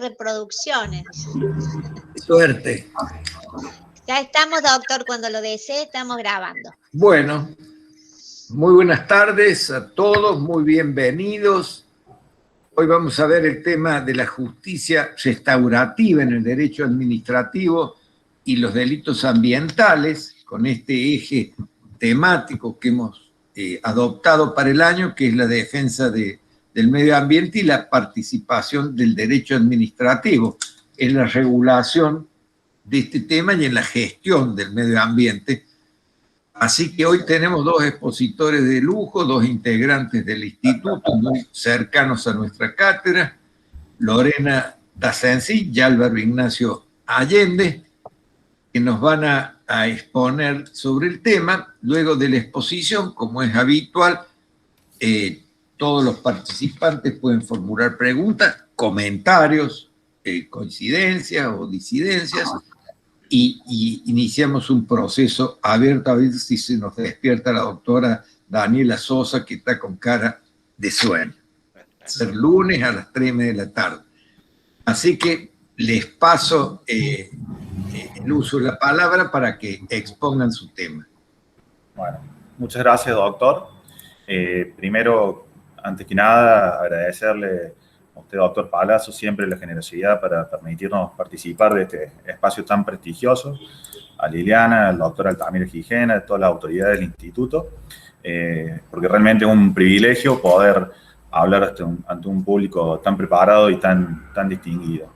reproducciones. Suerte. Ya estamos, doctor, cuando lo desee, estamos grabando. Bueno, muy buenas tardes a todos, muy bienvenidos. Hoy vamos a ver el tema de la justicia restaurativa en el derecho administrativo y los delitos ambientales, con este eje temático que hemos adoptado para el año, que es la defensa del medio ambiente y la participación del derecho administrativo en la regulación de este tema y en la gestión del medio ambiente. Así que hoy tenemos dos expositores de lujo, dos integrantes del instituto muy cercanos a nuestra cátedra, Lorena Dasensi y Álvaro Ignacio Allende, que nos van a exponer sobre el tema. Luego de la exposición, como es habitual, todos los participantes pueden formular preguntas, comentarios, coincidencias o disidencias, y iniciamos un proceso abierto a ver si se nos despierta la doctora Daniela Sosa, que está con cara de sueño. Ser lunes a las 3:30 de la tarde. Así que les paso el uso de la palabra para que expongan su tema. Bueno, muchas gracias, doctor. Primero, antes que nada, agradecerle a usted, doctor Palazzo, siempre la generosidad para permitirnos participar de este espacio tan prestigioso, a Liliana, al doctor Altamira Gijena, a todas las autoridades del instituto, porque realmente es un privilegio poder hablar ante un público tan preparado y tan distinguido.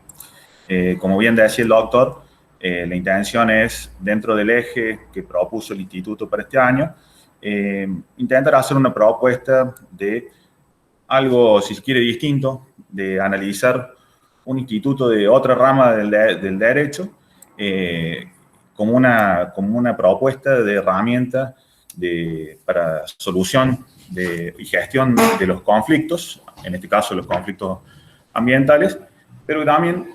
Como bien decía el doctor, la intención es, dentro del eje que propuso el instituto para este año, intentar hacer una propuesta de algo, si se quiere, distinto, de analizar un instituto de otra rama del derecho como una propuesta de herramienta para solución y gestión de los conflictos, en este caso los conflictos ambientales, pero también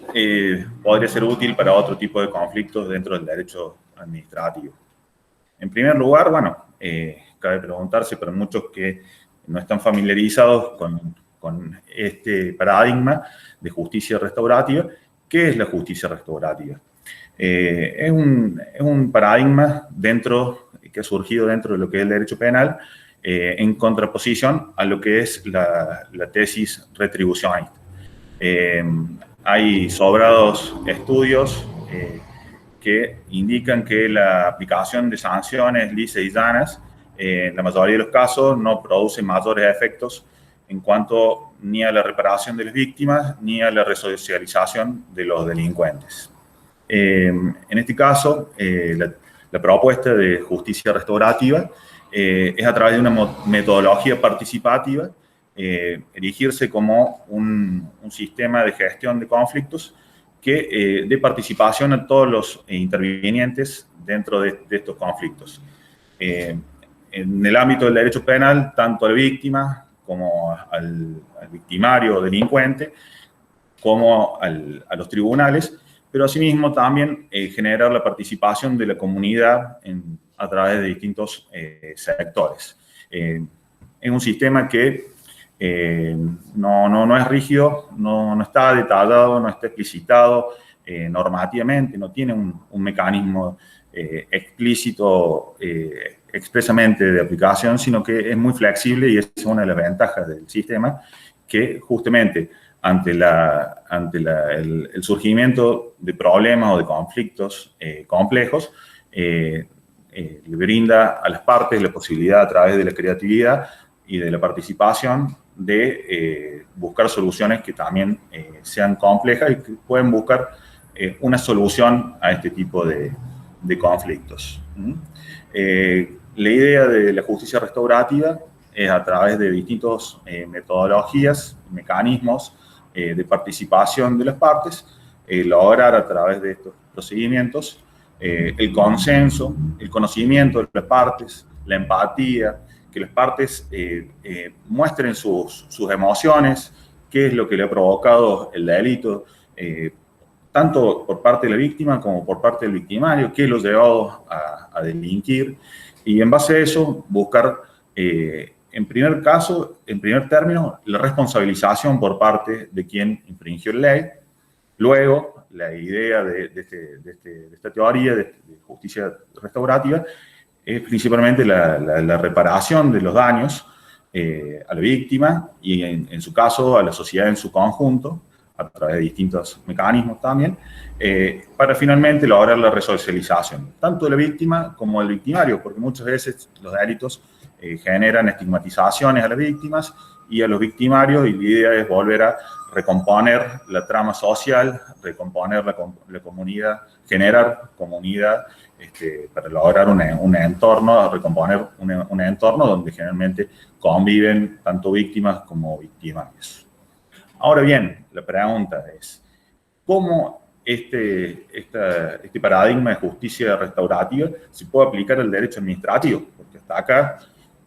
podría ser útil para otro tipo de conflictos dentro del derecho administrativo. En primer lugar, bueno, cabe preguntarse para muchos que no están familiarizados con este paradigma de justicia restaurativa, ¿qué es la justicia restaurativa? Es un paradigma que ha surgido dentro de lo que es el derecho penal, en contraposición a lo que es la tesis retribucionista. Hay sobrados estudios que indican que la aplicación de sanciones lisas y llanas, en la mayoría de los casos, no produce mayores efectos en cuanto ni a la reparación de las víctimas ni a la resocialización de los delincuentes. En este caso, la propuesta de justicia restaurativa es a través de una metodología participativa, erigirse como un sistema de gestión de conflictos que dé participación a todos los intervinientes dentro de estos conflictos. En el ámbito del derecho penal, tanto a la víctima como al victimario o delincuente, como a los tribunales, pero asimismo también generar la participación de la comunidad a través de distintos sectores. Es un sistema que no es rígido, no está detallado, no está explicitado normativamente, no tiene un mecanismo explícito expresamente de aplicación, sino que es muy flexible y es una de las ventajas del sistema, que justamente ante el surgimiento de problemas o de conflictos complejos, le brinda a las partes la posibilidad, a través de la creatividad y de la participación, de buscar soluciones que también sean complejas y que pueden buscar una solución a este tipo de conflictos. La idea de la justicia restaurativa es, a través de distintas metodologías, mecanismos de participación de las partes, lograr a través de estos procedimientos el consenso, el conocimiento de las partes, la empatía, que las partes muestren sus emociones, qué es lo que le ha provocado el delito, tanto por parte de la víctima como por parte del victimario, qué lo ha llevado a delinquir, y en base a eso buscar, en primer término, la responsabilización por parte de quien infringió la ley, Luego, la idea de esta teoría de justicia restaurativa es principalmente la reparación de los daños a la víctima y, en su caso, a la sociedad en su conjunto, a través de distintos mecanismos también, para finalmente lograr la resocialización, tanto de la víctima como del victimario, porque muchas veces los delitos generan estigmatizaciones a las víctimas y a los victimarios, y la idea es volver a recomponer la trama social, recomponer la comunidad, generar comunidad, para lograr un entorno, recomponer un entorno donde generalmente conviven tanto víctimas como victimarios. Ahora bien, la pregunta es, ¿cómo este paradigma de justicia restaurativa se puede aplicar al derecho administrativo? Porque hasta acá,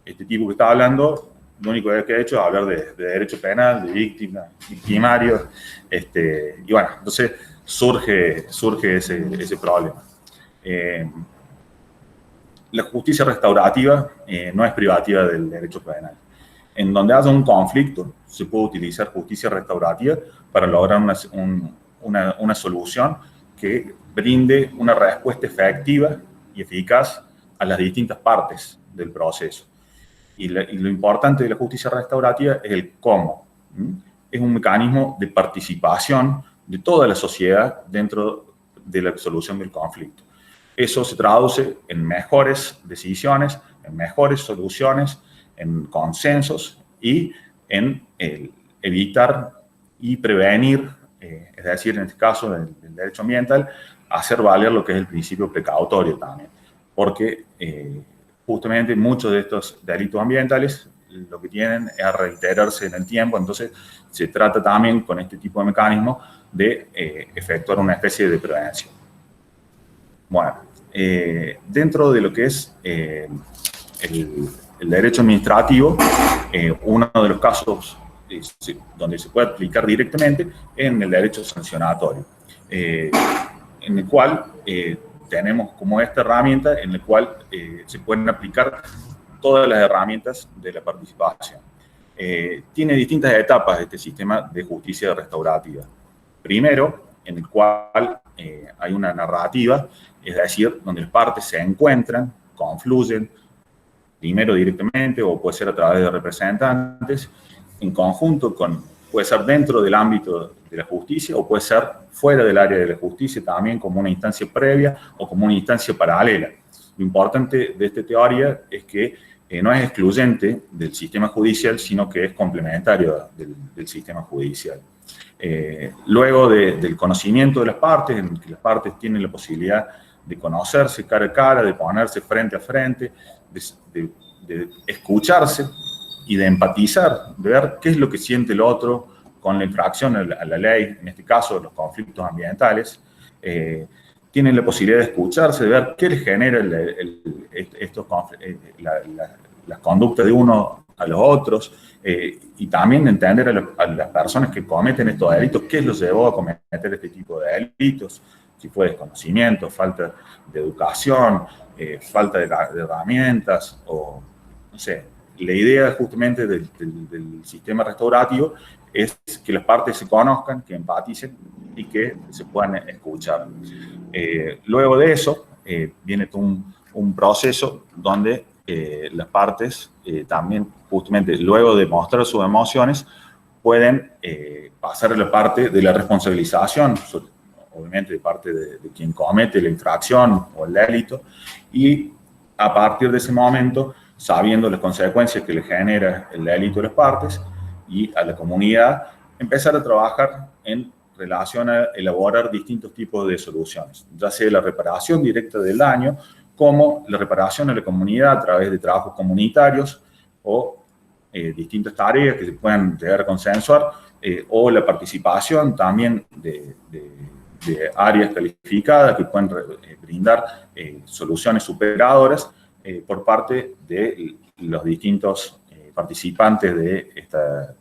este tipo que está hablando, lo único que ha hecho es hablar de derecho penal, de víctima, victimario, y bueno, entonces surge ese problema. La justicia restaurativa no es privativa del derecho penal. En donde haya un conflicto, se puede utilizar justicia restaurativa para lograr una solución que brinde una respuesta efectiva y eficaz a las distintas partes del proceso. Y lo importante de la justicia restaurativa es el cómo. Es un mecanismo de participación de toda la sociedad dentro de la solución del conflicto. Eso se traduce en mejores decisiones, en mejores soluciones, en consensos y en evitar y prevenir, es decir, en este caso del derecho ambiental, hacer valer lo que es el principio precautorio también. Porque justamente muchos de estos delitos ambientales lo que tienen es reiterarse en el tiempo, entonces se trata también con este tipo de mecanismo de efectuar una especie de prevención. Bueno, dentro de lo que es el derecho administrativo, uno de los casos donde se puede aplicar directamente es en el derecho sancionatorio, en el cual tenemos como esta herramienta en la cual se pueden aplicar todas las herramientas de la participación. Tiene distintas etapas este sistema de justicia restaurativa. Primero, en el cual hay una narrativa, es decir, donde las partes se encuentran, confluyen, primero directamente o puede ser a través de representantes, en conjunto puede ser dentro del ámbito de la justicia o puede ser fuera del área de la justicia también como una instancia previa o como una instancia paralela. Lo importante de esta teoría es que no es excluyente del sistema judicial, sino que es complementario del sistema judicial. Luego del conocimiento de las partes, en que las partes tienen la posibilidad de conocerse cara a cara, de ponerse frente a frente, de escucharse y de empatizar, de ver qué es lo que siente el otro con la infracción a la ley, en este caso los conflictos ambientales, tienen la posibilidad de escucharse, de ver qué les genera las conductas de uno a los otros, y también de entender a las personas que cometen estos delitos, qué los llevó a cometer este tipo de delitos, si fue desconocimiento, falta de educación, falta de herramientas, o no sé. La idea justamente del sistema restaurativo es que las partes se conozcan, que empaticen y que se puedan escuchar. Luego de eso viene todo un proceso donde las partes también justamente luego de mostrar sus emociones pueden pasar a la parte de la responsabilización, obviamente de parte de quien comete la infracción o el delito, y a partir de ese momento, sabiendo las consecuencias que le genera el delito a las partes y a la comunidad, empezar a trabajar en relación a elaborar distintos tipos de soluciones, ya sea la reparación directa del daño, como la reparación a la comunidad a través de trabajos comunitarios o distintas tareas que se puedan llegar a consensuar, o la participación también de áreas calificadas que pueden brindar soluciones superadoras por parte de los distintos participantes de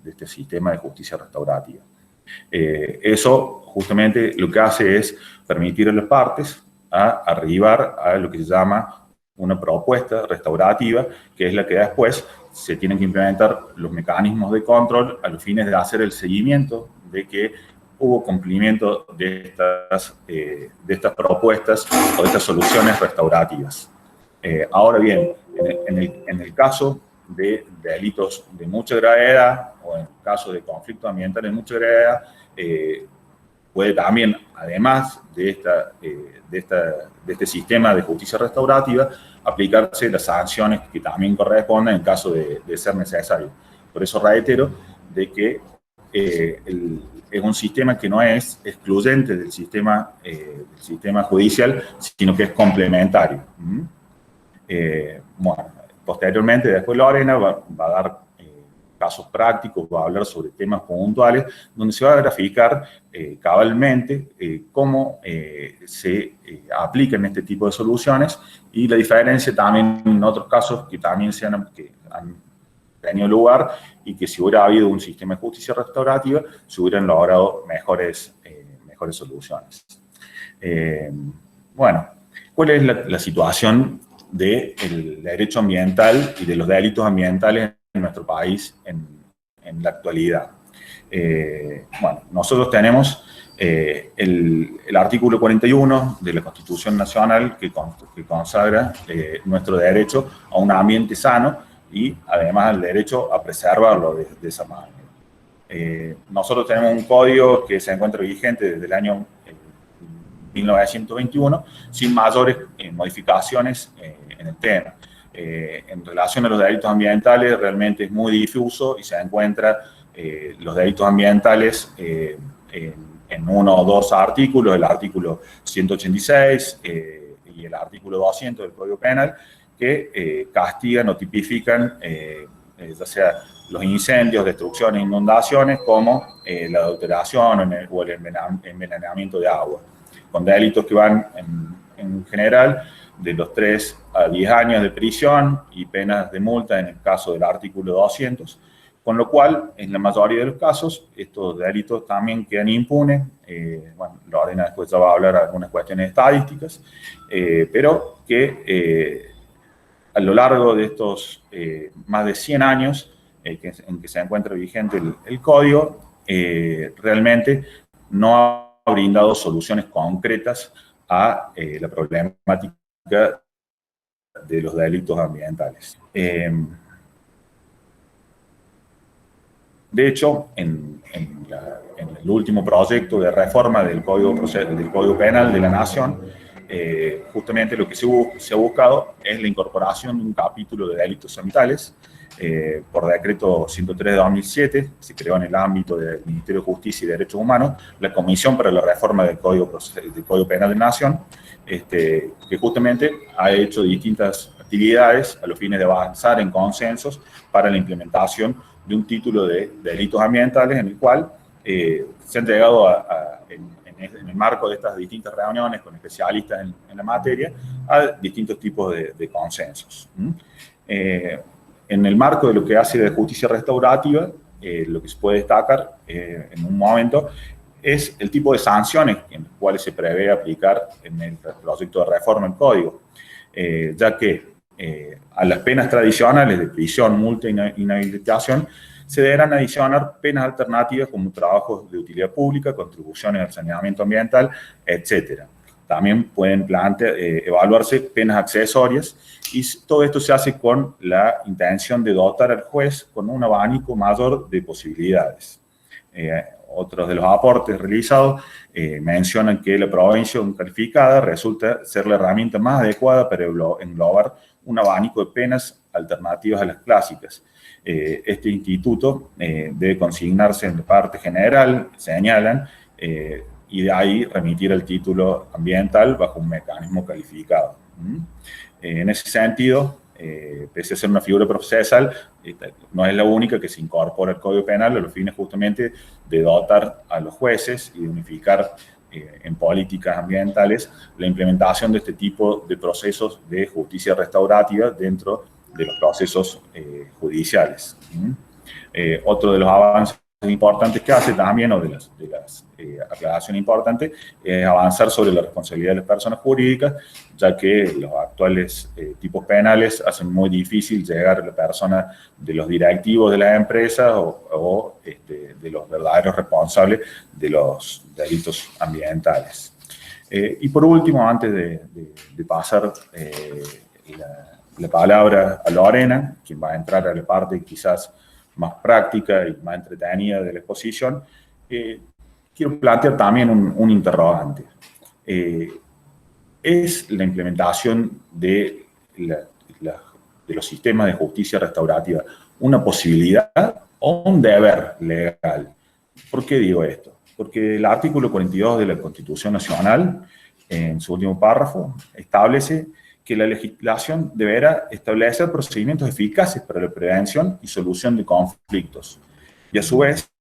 este sistema de justicia restaurativa. Eso justamente lo que hace es permitir a las partes arribar a lo que se llama una propuesta restaurativa, que es la que después se tienen que implementar los mecanismos de control a los fines de hacer el seguimiento de que hubo cumplimiento de estas propuestas o de estas soluciones restaurativas. Ahora bien, en el caso de delitos de mucha gravedad o en el caso de conflictos ambientales de mucha gravedad, puede también, además de este sistema de justicia restaurativa, aplicarse las sanciones que también corresponden en caso de ser necesario. Por eso reitero de que es un sistema que no es excluyente del sistema judicial, sino que es complementario. Bueno, posteriormente, después Lorena va a dar casos prácticos, va a hablar sobre temas puntuales, donde se va a graficar cabalmente cómo se aplican este tipo de soluciones y la diferencia también en otros casos que también que han tenido lugar y que si hubiera habido un sistema de justicia restaurativa, se hubieran logrado mejores soluciones. Bueno, ¿cuál es la situación del derecho ambiental y de los delitos ambientales en nuestro país en la actualidad? Bueno, nosotros tenemos el artículo 41 de la Constitución Nacional que consagra nuestro derecho a un ambiente sano y además el derecho a preservarlo de esa manera. Nosotros tenemos un código que se encuentra vigente desde el año 1921 sin mayores modificaciones en el tema. En relación a los delitos ambientales realmente es muy difuso y se encuentra los delitos ambientales en uno o dos artículos, el artículo 186 y el artículo 200 del Código Penal, que castigan o tipifican ya sea los incendios, destrucciones, inundaciones, como la adulteración o el envenenamiento de agua, con delitos que van en general de los 3 a 10 años de prisión y penas de multa en el caso del artículo 200, con lo cual, en la mayoría de los casos, estos delitos también quedan impunes. Bueno, Lorena después ya va a hablar de algunas cuestiones estadísticas, pero que a lo largo de estos más de 100 años en que se encuentra vigente el código, realmente no ha brindado soluciones concretas a la problemática de los delitos ambientales. De hecho, en el último proyecto de reforma del Código Penal de la Nación, justamente lo que se ha buscado es la incorporación de un capítulo de delitos ambientales. Por decreto 103 de 2007, se creó en el ámbito del Ministerio de Justicia y Derechos Humanos la Comisión para la Reforma del Código Penal de la Nación, que justamente ha hecho distintas actividades a los fines de avanzar en consensos para la implementación de un título de delitos ambientales en el cual se han llegado en el marco de estas distintas reuniones con especialistas en la materia a distintos tipos de consensos. En el marco de lo que hace de justicia restaurativa, lo que se puede destacar en un momento es el tipo de sanciones en las cuales se prevé aplicar en el proyecto de reforma del código, ya que a las penas tradicionales de prisión, multa e inhabilitación se deberán adicionar penas alternativas como trabajos de utilidad pública, contribuciones al saneamiento ambiental, etc. También pueden evaluarse penas accesorias y todo esto se hace con la intención de dotar al juez con un abanico mayor de posibilidades. Otros de los aportes realizados mencionan que la prevención calificada resulta ser la herramienta más adecuada para englobar un abanico de penas alternativas a las clásicas. Este instituto debe consignarse en la parte general, señalan, y de ahí remitir el título ambiental bajo un mecanismo calificado. En ese sentido, pese a ser una figura procesal, no es la única que se incorpora al Código Penal a los fines justamente de dotar a los jueces y de unificar en políticas ambientales la implementación de este tipo de procesos de justicia restaurativa dentro de los procesos judiciales. Otro de los avances importantes que hace también, o de las aclaraciones importantes, es avanzar sobre la responsabilidad de las personas jurídicas, ya que los actuales tipos penales hacen muy difícil llegar a la persona de los directivos de las empresas o de los verdaderos responsables de los delitos ambientales. Y por último, antes de pasar la palabra a Lorena, quien va a entrar a la parte quizás más práctica y más entretenida de la exposición, quiero plantear también un interrogante. ¿Es la implementación de los sistemas de justicia restaurativa una posibilidad o un deber legal? ¿Por qué digo esto? Porque el artículo 42 de la Constitución Nacional, en su último párrafo, establece que la legislación deberá establecer procedimientos eficaces para la prevención y solución de conflictos. Y a su vez,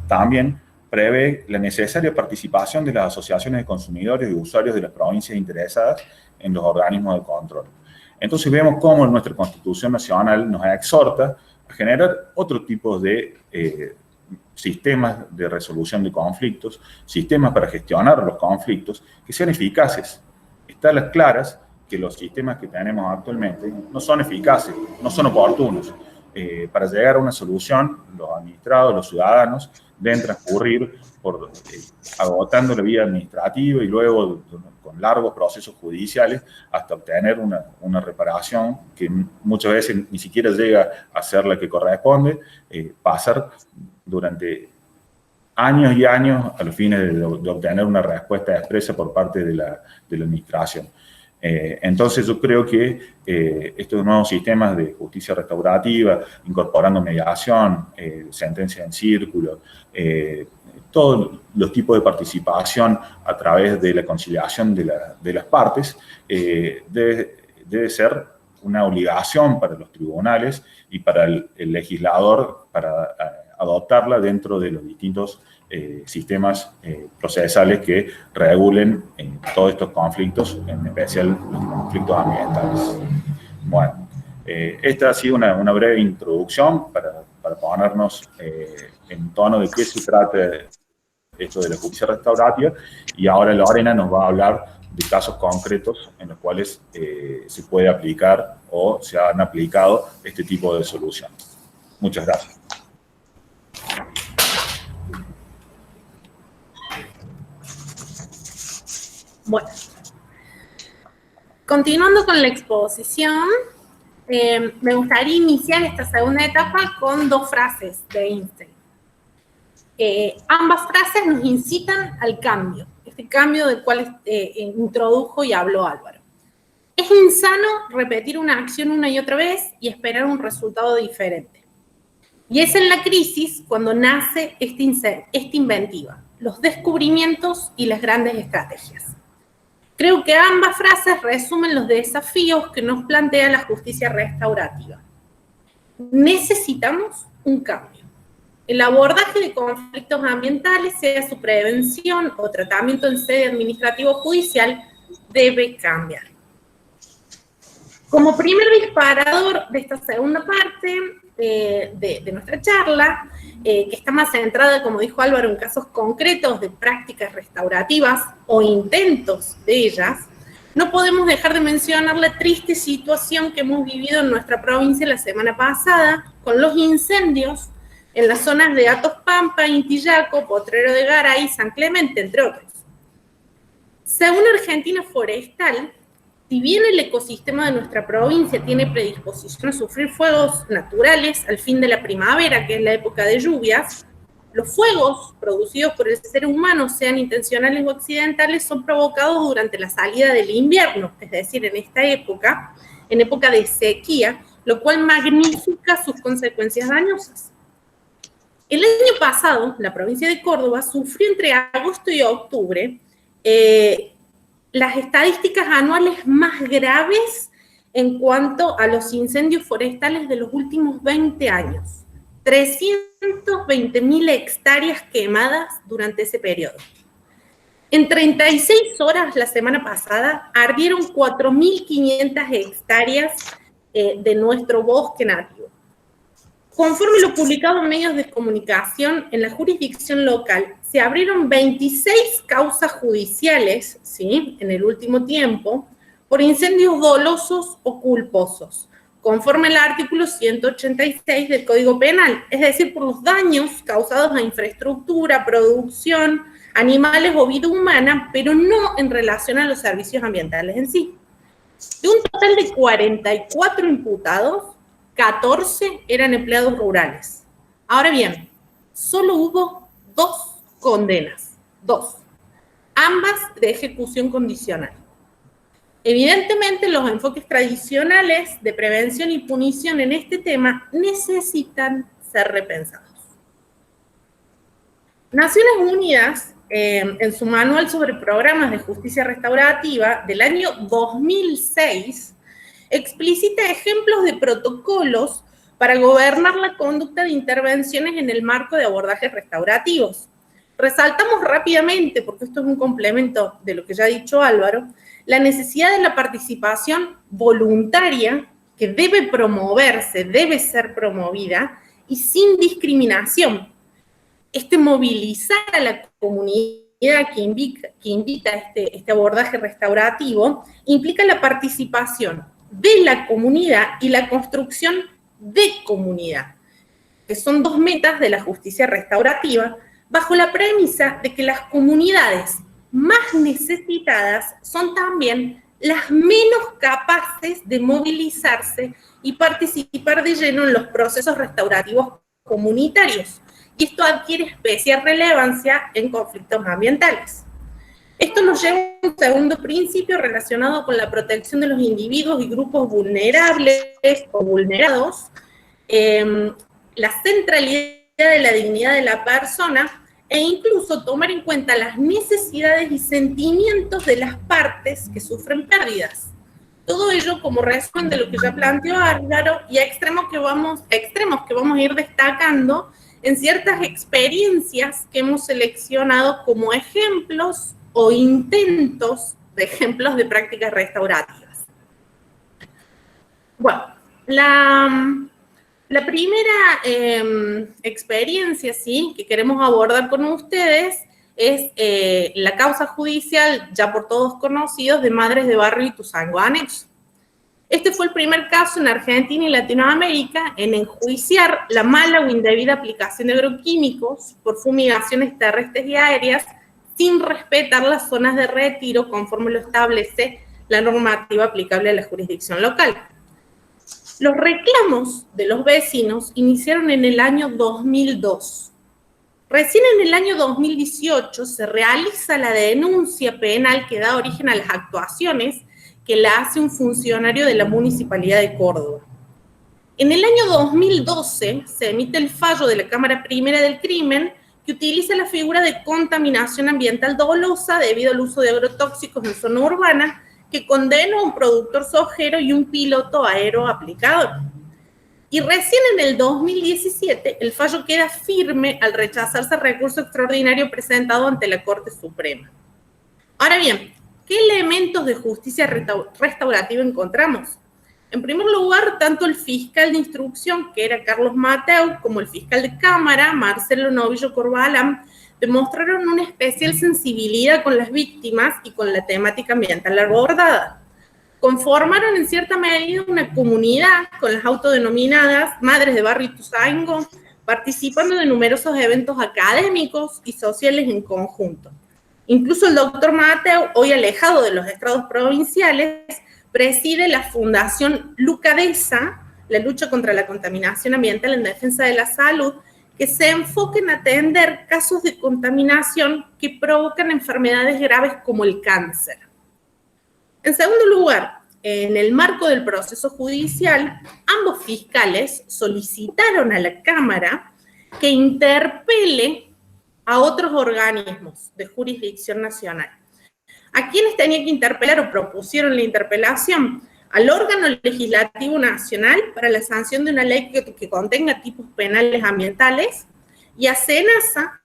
también prevé la necesaria participación de las asociaciones de consumidores y usuarios de las provincias interesadas en los organismos de control. Entonces vemos cómo nuestra Constitución Nacional nos exhorta a generar otro tipo de sistemas de resolución de conflictos, sistemas para gestionar los conflictos que sean eficaces. Están las claras que los sistemas que tenemos actualmente no son eficaces, no son oportunos. Para llegar a una solución, los administrados, los ciudadanos, deben transcurrir agotando la vía administrativa y luego con largos procesos judiciales hasta obtener una reparación que muchas veces ni siquiera llega a ser la que corresponde, pasar durante años y años a los fines de obtener una respuesta expresa por parte de la administración. Entonces yo creo que estos nuevos sistemas de justicia restaurativa, incorporando mediación, sentencia en círculo, todos los tipos de participación a través de la conciliación de las partes, debe ser una obligación para los tribunales y para el legislador para adoptarla dentro de los distintos sistemas procesales que regulen todos estos conflictos, en especial los conflictos ambientales. Bueno, esta ha sido una breve introducción para ponernos en tono de qué se trata esto de la justicia restaurativa, y ahora Lorena nos va a hablar de casos concretos en los cuales se puede aplicar o se han aplicado este tipo de soluciones. Muchas gracias. Bueno, continuando con la exposición, me gustaría iniciar esta segunda etapa con dos frases de Einstein. Ambas frases nos incitan al cambio, este cambio del cual introdujo y habló Álvaro. Es insano repetir una acción una y otra vez y esperar un resultado diferente. Y es en la crisis cuando nace esta inventiva, los descubrimientos y las grandes estrategias. Creo que ambas frases resumen los desafíos que nos plantea la justicia restaurativa. Necesitamos un cambio. El abordaje de conflictos ambientales, sea su prevención o tratamiento en sede administrativo-judicial, debe cambiar. Como primer disparador de esta segunda parte de nuestra charla, que está más centrada, como dijo Álvaro, en casos concretos de prácticas restaurativas o intentos de ellas, no podemos dejar de mencionar la triste situación que hemos vivido en nuestra provincia la semana pasada con los incendios en las zonas de Hatos Pampa, Intillaco, Potrero de Garay y San Clemente, entre otros. Según Argentina Forestal, si bien el ecosistema de nuestra provincia tiene predisposición a sufrir fuegos naturales al fin de la primavera, que es la época de lluvias, los fuegos producidos por el ser humano, sean intencionales o accidentales, son provocados durante la salida del invierno, es decir, en esta época, en época de sequía, lo cual magnifica sus consecuencias dañosas. El año pasado, la provincia de Córdoba sufrió entre agosto y octubre las estadísticas anuales más graves en cuanto a los incendios forestales de los últimos 20 años. 320.000 hectáreas quemadas durante ese periodo. En 36 horas la semana pasada ardieron 4.500 hectáreas de nuestro bosque nativo. Conforme lo publicado en medios de comunicación, en la jurisdicción local se abrieron 26 causas judiciales, ¿sí?, en el último tiempo, por incendios dolosos o culposos, conforme al artículo 186 del Código Penal, es decir, por los daños causados a infraestructura, producción, animales o vida humana, pero no en relación a los servicios ambientales en sí. De un total de 44 imputados, 14 eran empleados rurales. Ahora bien, solo hubo 2 condenas, 2, ambas de ejecución condicional. Evidentemente, los enfoques tradicionales de prevención y punición en este tema necesitan ser repensados. Naciones Unidas, en su manual sobre programas de justicia restaurativa del año 2006, explicita ejemplos de protocolos para gobernar la conducta de intervenciones en el marco de abordajes restaurativos. Resaltamos rápidamente, porque esto es un complemento de lo que ya ha dicho Álvaro, la necesidad de la participación voluntaria que debe promoverse, debe ser promovida y sin discriminación. Movilizar a la comunidad que invita este abordaje restaurativo implica la participación de la comunidad y la construcción de comunidad, que son 2 metas de la justicia restaurativa, bajo la premisa de que las comunidades más necesitadas son también las menos capaces de movilizarse y participar de lleno en los procesos restaurativos comunitarios. Y esto adquiere especial relevancia en conflictos ambientales. Esto nos lleva a un segundo principio relacionado con la protección de los individuos y grupos vulnerables o vulnerados, la centralidad de la dignidad de la persona e incluso tomar en cuenta las necesidades y sentimientos de las partes que sufren pérdidas. Todo ello como resumen de lo que ya planteó Álvaro y a extremos que vamos a ir destacando en ciertas experiencias que hemos seleccionado como ejemplos o intentos de ejemplos de prácticas restaurativas. Bueno, la primera experiencia, ¿sí?, que queremos abordar con ustedes es la causa judicial, ya por todos conocidos, de Madres de Barrio Ituzaingó Anexo. Este fue el primer caso en Argentina y Latinoamérica en enjuiciar la mala o indebida aplicación de agroquímicos por fumigaciones terrestres y aéreas sin respetar las zonas de retiro conforme lo establece la normativa aplicable a la jurisdicción local. Los reclamos de los vecinos iniciaron en el año 2002. Recién en el año 2018 se realiza la denuncia penal que da origen a las actuaciones que la hace un funcionario de la Municipalidad de Córdoba. En el año 2012 se emite el fallo de la Cámara Primera del Crimen que utiliza la figura de contaminación ambiental dolosa debido al uso de agrotóxicos en zona urbana que condena a un productor sojero y un piloto aéreo aplicador. Y recién en el 2017 el fallo queda firme al rechazarse el recurso extraordinario presentado ante la Corte Suprema. Ahora bien, ¿qué elementos de justicia restaurativa encontramos? En primer lugar, tanto el fiscal de instrucción, que era Carlos Mateu, como el fiscal de Cámara, Marcelo Novillo Corbalán, demostraron una especial sensibilidad con las víctimas y con la temática ambiental abordada. Conformaron en cierta medida una comunidad con las autodenominadas Madres de Barrio Ituzaingó, participando de numerosos eventos académicos y sociales en conjunto. Incluso el doctor Mateu, hoy alejado de los estrados provinciales, preside la Fundación Lucadesa, la lucha contra la contaminación ambiental en defensa de la salud, que se enfoca en atender casos de contaminación que provocan enfermedades graves como el cáncer. En segundo lugar, en el marco del proceso judicial, ambos fiscales solicitaron a la Cámara que interpele a otros organismos de jurisdicción nacional. ¿A quiénes tenía que interpelar o propusieron la interpelación? Al órgano legislativo nacional para la sanción de una ley que contenga tipos penales ambientales y a SENASA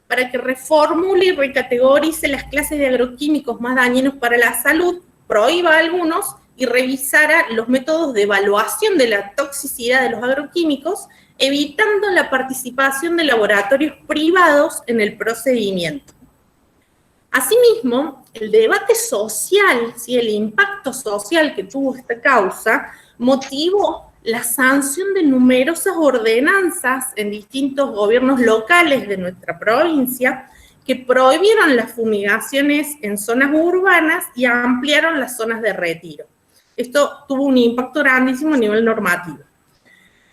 para que reformule y recategorice las clases de agroquímicos más dañinos para la salud, prohíba algunos y revisara los métodos de evaluación de la toxicidad de los agroquímicos, evitando la participación de laboratorios privados en el procedimiento. Asimismo, el debate social, ¿sí?, el impacto social que tuvo esta causa, motivó la sanción de numerosas ordenanzas en distintos gobiernos locales de nuestra provincia que prohibieron las fumigaciones en zonas urbanas y ampliaron las zonas de retiro. Esto tuvo un impacto grandísimo a nivel normativo.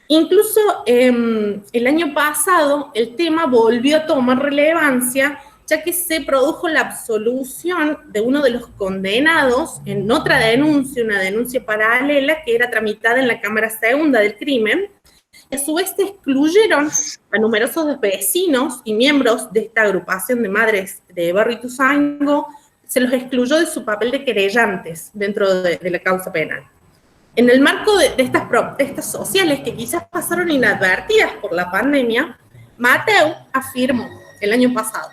Incluso el año pasado el tema volvió a tomar relevancia, ya que se produjo la absolución de uno de los condenados en otra denuncia, una denuncia paralela que era tramitada en la Cámara Segunda del Crimen. Y a su vez se excluyeron a numerosos vecinos y miembros de esta agrupación de madres de Barrio Ituzaingó, se los excluyó de su papel de querellantes dentro de la causa penal. En el marco de estas protestas sociales que quizás pasaron inadvertidas por la pandemia, Mateu afirmó el año pasado: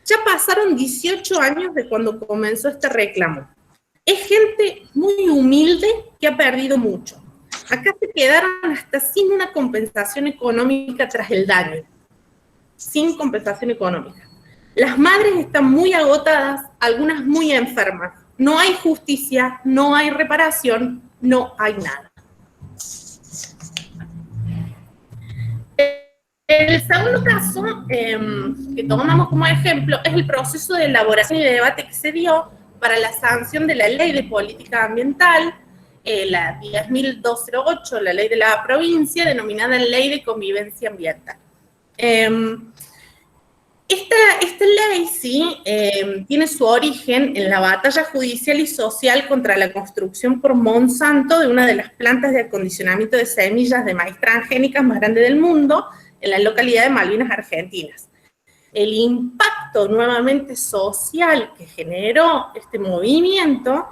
ya pasaron 18 años de cuando comenzó este reclamo. Es gente muy humilde que ha perdido mucho. Acá se quedaron hasta sin una compensación económica tras el daño. Sin compensación económica. Las madres están muy agotadas, algunas muy enfermas. No hay justicia, no hay reparación, no hay nada. El segundo caso que tomamos como ejemplo es el proceso de elaboración y de debate que se dio para la sanción de la Ley de Política Ambiental, la 10.208, la ley de la provincia, denominada Ley de Convivencia Ambiental. Esta ley, sí, tiene su origen en la batalla judicial y social contra la construcción por Monsanto de una de las plantas de acondicionamiento de semillas de maíz transgénicas más grande del mundo, en la localidad de Malvinas, Argentinas. El impacto nuevamente social que generó este movimiento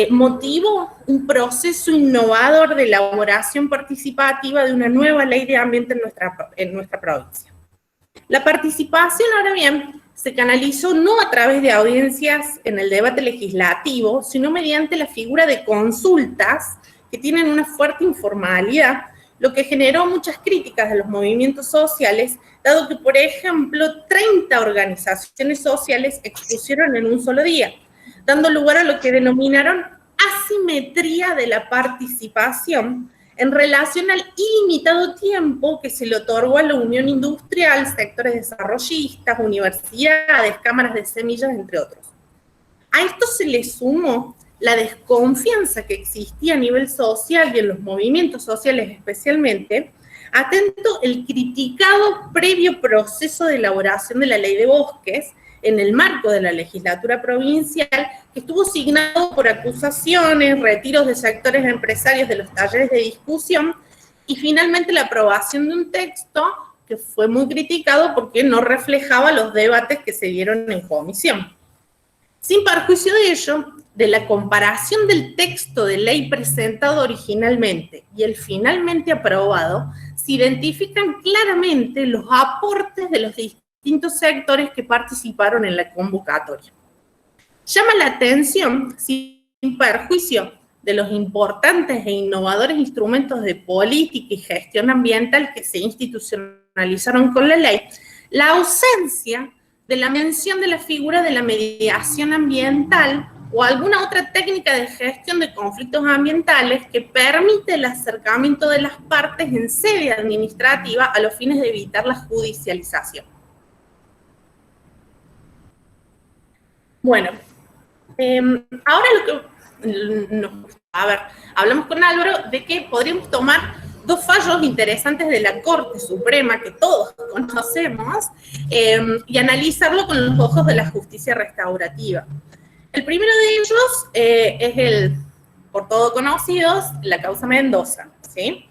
motivó un proceso innovador de elaboración participativa de una nueva ley de ambiente en nuestra provincia. La participación, ahora bien, se canalizó no a través de audiencias en el debate legislativo, sino mediante la figura de consultas que tienen una fuerte informalidad, lo que generó muchas críticas de los movimientos sociales, dado que, por ejemplo, 30 organizaciones sociales expusieron en un solo día, dando lugar a lo que denominaron asimetría de la participación en relación al ilimitado tiempo que se le otorgó a la unión industrial, sectores desarrollistas, universidades, cámaras de semillas, entre otros. A esto se le sumó la desconfianza que existía a nivel social y en los movimientos sociales especialmente, atento el criticado previo proceso de elaboración de la Ley de Bosques en el marco de la legislatura provincial, que estuvo signado por acusaciones, retiros de sectores empresarios de los talleres de discusión, y finalmente la aprobación de un texto que fue muy criticado porque no reflejaba los debates que se dieron en comisión. Sin perjuicio de ello, de la comparación del texto de ley presentado originalmente y el finalmente aprobado, se identifican claramente los aportes de los distintos sectores que participaron en la convocatoria. Llama la atención, sin perjuicio de los importantes e innovadores instrumentos de política y gestión ambiental que se institucionalizaron con la ley, la ausencia de la mención de la figura de la mediación ambiental o alguna otra técnica de gestión de conflictos ambientales que permite el acercamiento de las partes en sede administrativa a los fines de evitar la judicialización. Bueno, ahora hablamos con Álvaro de que podríamos tomar dos fallos interesantes de la Corte Suprema que todos conocemos y analizarlo con los ojos de la justicia restaurativa. El primero de ellos es el, por todos conocidos, la causa Mendoza, ¿sí?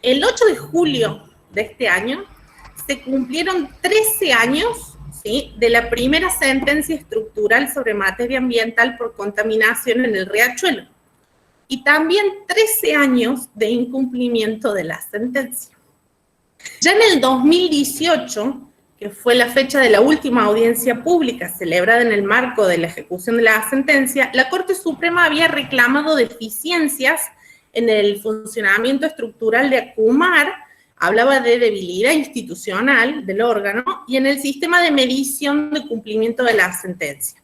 El 8 de julio de este año se cumplieron 13 años, ¿sí?, de la primera sentencia estructural sobre materia ambiental por contaminación en el Riachuelo, y también 13 años de incumplimiento de la sentencia. Ya en el 2018 que fue la fecha de la última audiencia pública celebrada en el marco de la ejecución de la sentencia, la Corte Suprema había reclamado deficiencias en el funcionamiento estructural de ACUMAR, hablaba de debilidad institucional del órgano y en el sistema de medición de cumplimiento de la sentencia.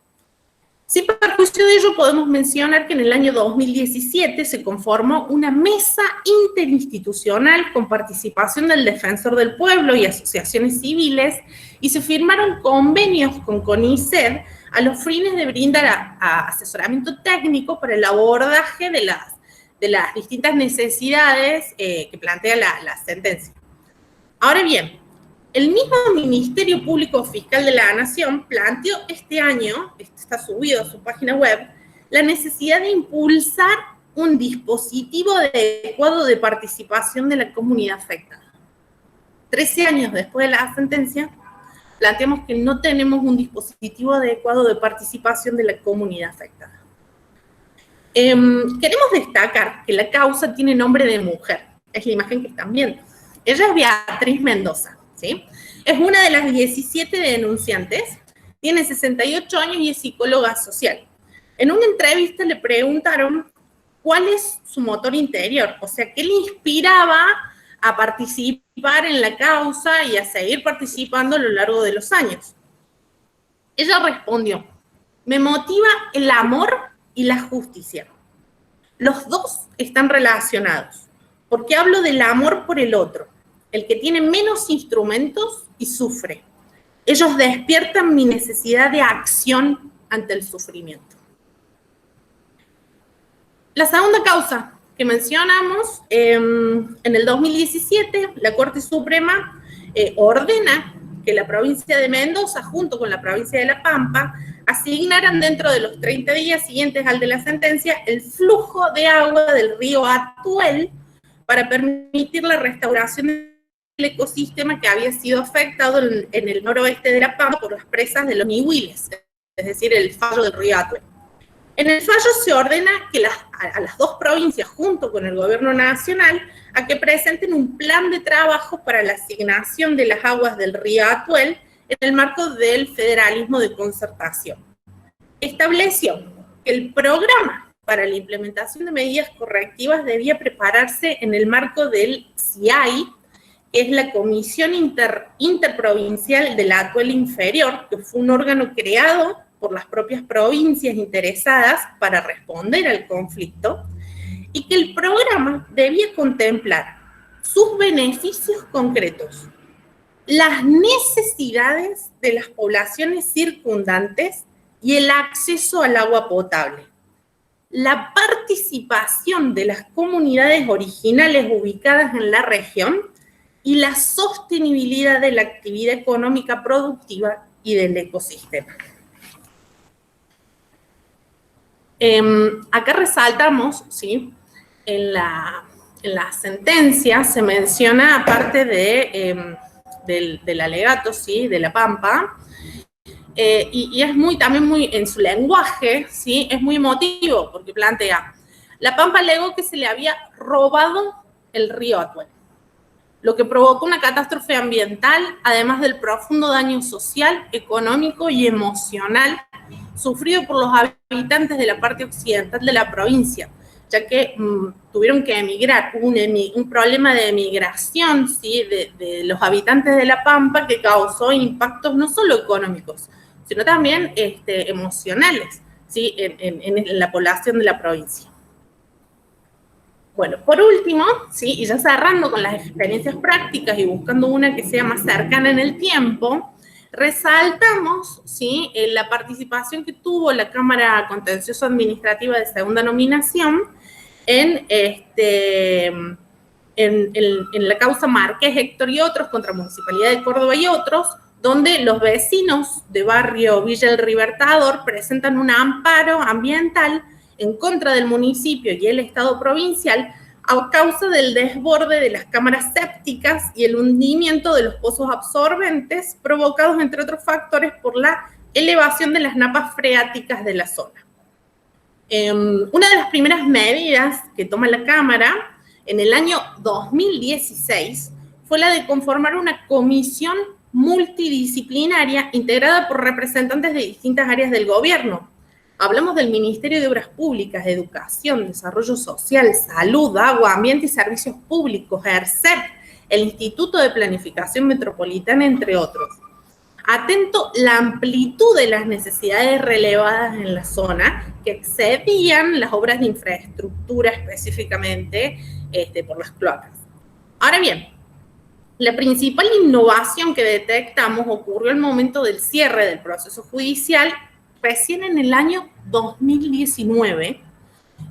Sin perjuicio de ello, podemos mencionar que en el año 2017 se conformó una mesa interinstitucional con participación del Defensor del Pueblo y asociaciones civiles y se firmaron convenios con CONICET a los fines de brindar asesoramiento técnico para el abordaje de las distintas necesidades que plantea la sentencia. Ahora bien, el mismo Ministerio Público Fiscal de la Nación planteó este año, está subido a su página web, la necesidad de impulsar un dispositivo adecuado de participación de la comunidad afectada. 13 años después de la sentencia, planteamos que no tenemos un dispositivo adecuado de participación de la comunidad afectada. Queremos destacar que la causa tiene nombre de mujer, es la imagen que están viendo. Ella es Beatriz Mendoza, ¿sí? Es una de las 17 denunciantes, tiene 68 años y es psicóloga social. En una entrevista le preguntaron cuál es su motor interior, o sea, qué le inspiraba a participar en la causa y a seguir participando a lo largo de los años. Ella respondió: me motiva el amor y la justicia. Los dos están relacionados, porque hablo del amor por el otro, el que tiene menos instrumentos y sufre. Ellos despiertan mi necesidad de acción ante el sufrimiento. La segunda causa que mencionamos, en el 2017, la Corte Suprema ordena que la provincia de Mendoza, junto con la provincia de La Pampa, asignaran dentro de los 30 días siguientes al de la sentencia el flujo de agua del río Atuel para permitir la restauración del ecosistema que había sido afectado en el noroeste de La Pampa por las presas de los Ñihuiles, es decir, el fallo del río Atuel. En el fallo se ordena que a las dos provincias, junto con el gobierno nacional, a que presenten un plan de trabajo para la asignación de las aguas del río Atuel en el marco del federalismo de concertación. Estableció que el programa para la implementación de medidas correctivas debía prepararse en el marco del CIAI, que es la Comisión Interprovincial del Atuel Inferior, que fue un órgano creado por las propias provincias interesadas para responder al conflicto, y que el programa debía contemplar sus beneficios concretos, las necesidades de las poblaciones circundantes y el acceso al agua potable, la participación de las comunidades originales ubicadas en la región y la sostenibilidad de la actividad económica productiva y del ecosistema. Acá resaltamos, ¿sí? En la sentencia se menciona, aparte del alegato, ¿sí? De La Pampa, y es también muy, en su lenguaje, ¿sí? Es muy emotivo, porque plantea: La Pampa alegó que se le había robado el río Atuel, lo que provocó una catástrofe ambiental, además del profundo daño social, económico y emocional sufrido por los habitantes de la parte occidental de la provincia, ya que tuvieron que emigrar. Hubo un problema de emigración, ¿sí? de los habitantes de La Pampa, que causó impactos no solo económicos, sino también emocionales, ¿sí? en la población de la provincia. Bueno, por último, ¿sí? Y ya cerrando con las experiencias prácticas y buscando una que sea más cercana en el tiempo, resaltamos, ¿sí? La participación que tuvo la Cámara Contencioso Administrativa de Segunda Nominación en la causa Márquez, Héctor y otros contra Municipalidad de Córdoba y otros, donde los vecinos de barrio Villa El Libertador presentan un amparo ambiental en contra del municipio y el Estado provincial a causa del desborde de las cámaras sépticas y el hundimiento de los pozos absorbentes provocados, entre otros factores, por la elevación de las napas freáticas de la zona. Una de las primeras medidas que toma la Cámara en el año 2016 fue la de conformar una comisión multidisciplinaria integrada por representantes de distintas áreas del gobierno. Hablamos del Ministerio de Obras Públicas, Educación, Desarrollo Social, Salud, Agua, Ambiente y Servicios Públicos, ERCEP, el Instituto de Planificación Metropolitana, entre otros. Atento la amplitud de las necesidades relevadas en la zona, que excedían las obras de infraestructura específicamente por las cloacas. Ahora bien, la principal innovación que detectamos ocurrió al momento del cierre del proceso judicial, recién en el año 2019,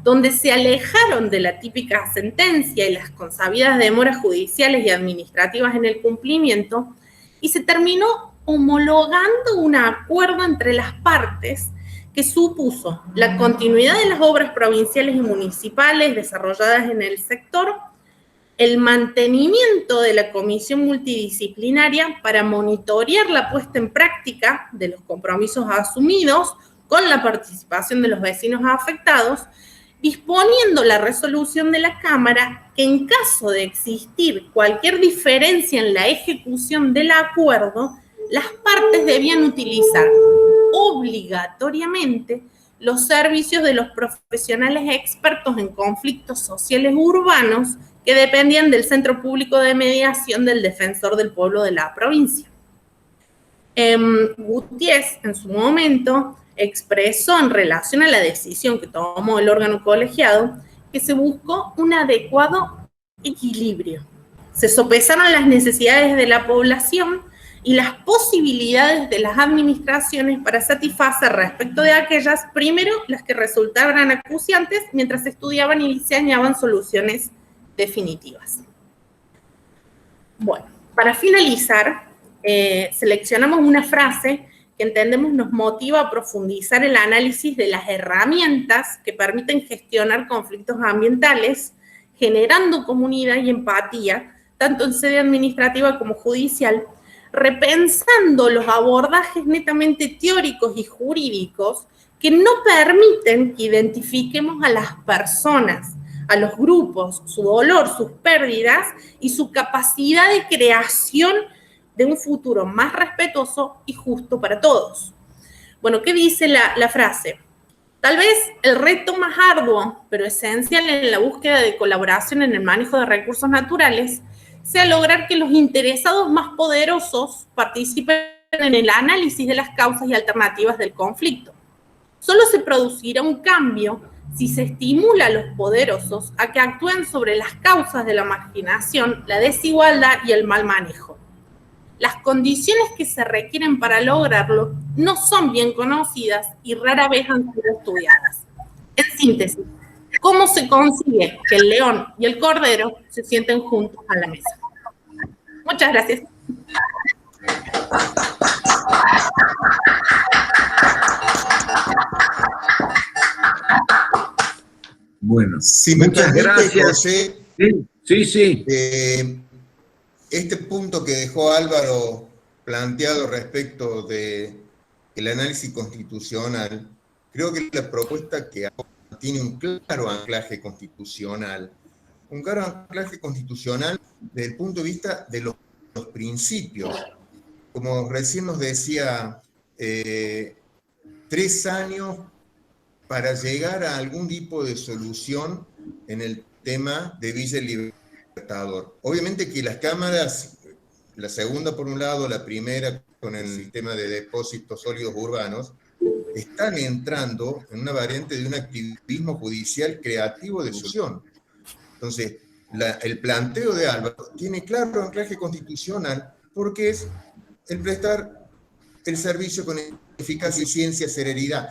donde se alejaron de la típica sentencia y las consabidas demoras judiciales y administrativas en el cumplimiento, y se terminó homologando un acuerdo entre las partes que supuso la continuidad de las obras provinciales y municipales desarrolladas en el sector, el mantenimiento de la comisión multidisciplinaria para monitorear la puesta en práctica de los compromisos asumidos con la participación de los vecinos afectados, disponiendo la resolución de la Cámara que en caso de existir cualquier diferencia en la ejecución del acuerdo, las partes debían utilizar obligatoriamente los servicios de los profesionales expertos en conflictos sociales urbanos que dependían del Centro Público de Mediación del Defensor del Pueblo de la provincia. Gutiérrez, en su momento, expresó en relación a la decisión que tomó el órgano colegiado que se buscó un adecuado equilibrio. Se sopesaron las necesidades de la población y las posibilidades de las administraciones para satisfacer respecto de aquellas, primero, las que resultaban acuciantes mientras se estudiaban y diseñaban soluciones definitivas. Bueno, para finalizar, seleccionamos una frase que entendemos nos motiva a profundizar el análisis de las herramientas que permiten gestionar conflictos ambientales, generando comunidad y empatía, tanto en sede administrativa como judicial, repensando los abordajes netamente teóricos y jurídicos que no permiten que identifiquemos a las personas, a los grupos, su dolor, sus pérdidas y su capacidad de creación de un futuro más respetuoso y justo para todos. Bueno, ¿qué dice la frase? Tal vez el reto más arduo, pero esencial en la búsqueda de colaboración en el manejo de recursos naturales, sea lograr que los interesados más poderosos participen en el análisis de las causas y alternativas del conflicto. Solo se producirá un cambio si se estimula a los poderosos a que actúen sobre las causas de la marginación, la desigualdad y el mal manejo. Las condiciones que se requieren para lograrlo no son bien conocidas y rara vez han sido estudiadas. En síntesis, ¿cómo se consigue que el león y el cordero se sienten juntos a la mesa? Muchas gracias. Bueno, si me muchas gracias. José, sí. Este punto que dejó Álvaro planteado respecto del análisis constitucional, creo que la propuesta que tiene un claro anclaje constitucional. Un claro anclaje constitucional desde el punto de vista de los principios. Como recién nos decía, 3 años para llegar a algún tipo de solución en el tema de Villa Libertador. Obviamente que las cámaras, la segunda por un lado, la primera con el sistema de depósitos sólidos urbanos, están entrando en una variante de un activismo judicial creativo de solución. Entonces, el planteo de Álvaro tiene claro anclaje constitucional porque es el prestar el servicio con eficacia, eficiencia, celeridad.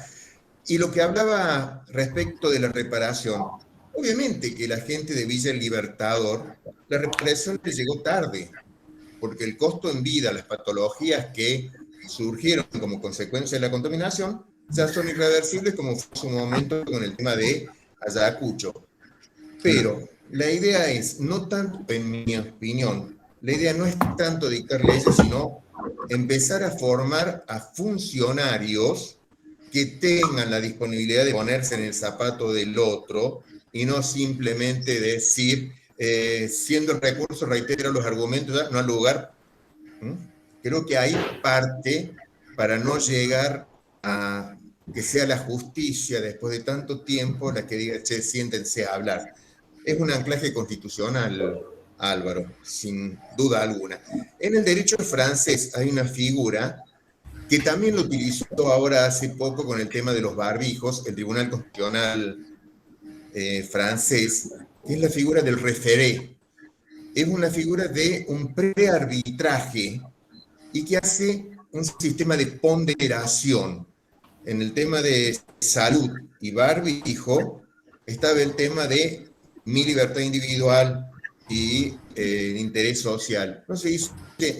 Y lo que hablaba respecto de la reparación, obviamente que la gente de Villa El Libertador, la reparación les llegó tarde, porque el costo en vida, las patologías que surgieron como consecuencia de la contaminación, ya son irreversibles como fue en su momento con el tema de Ayacucho. Pero la idea es, no tanto, en mi opinión, la idea no es tanto dictar leyes, sino empezar a formar a funcionarios que tengan la disponibilidad de ponerse en el zapato del otro y no simplemente decir, siendo el recurso, reitero los argumentos, no al lugar, Creo que hay parte para no llegar a que sea la justicia, después de tanto tiempo, la que diga, che, siéntense a hablar. Es un anclaje constitucional, Álvaro, sin duda alguna. En el derecho francés hay una figura que también lo utilizó ahora hace poco con el tema de los barbijos, el Tribunal Constitucional francés, que es la figura del referé. Es una figura de un prearbitraje y que hace un sistema de ponderación. En el tema de salud y barbijo estaba el tema de mi libertad individual y el interés social. Entonces,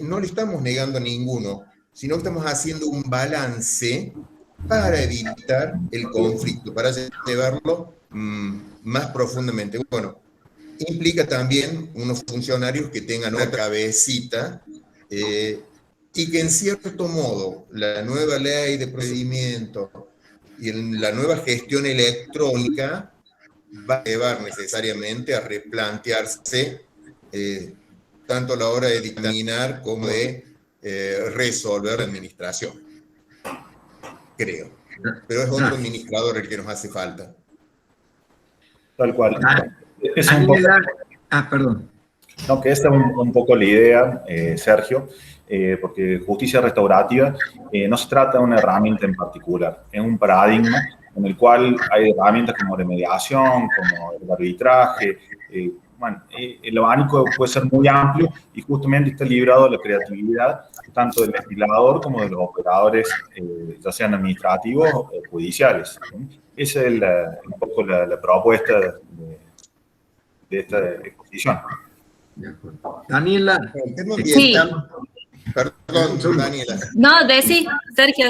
no le estamos negando a ninguno, sino que estamos haciendo un balance para evitar el conflicto, para llevarlo más profundamente. Bueno, implica también unos funcionarios que tengan una cabecita y que en cierto modo la nueva ley de procedimiento y la nueva gestión electrónica va a llevar necesariamente a replantearse tanto a la hora de dictaminar como de resolver la administración. Creo. Pero es otro administrador el que nos hace falta. Tal cual. Es un poco, Perdón. no, que esta es un poco la idea, Sergio, porque justicia restaurativa no se trata de una herramienta en particular, es un paradigma en el cual hay herramientas como la mediación, como el arbitraje. Bueno, el abanico puede ser muy amplio y justamente está librado de la creatividad tanto del legislador como de los operadores, ya sean administrativos o judiciales. Esa es un poco la propuesta de esta exposición. Daniela. El tema ambiental. Sí. Perdón, Daniela. No, decí, Sergio.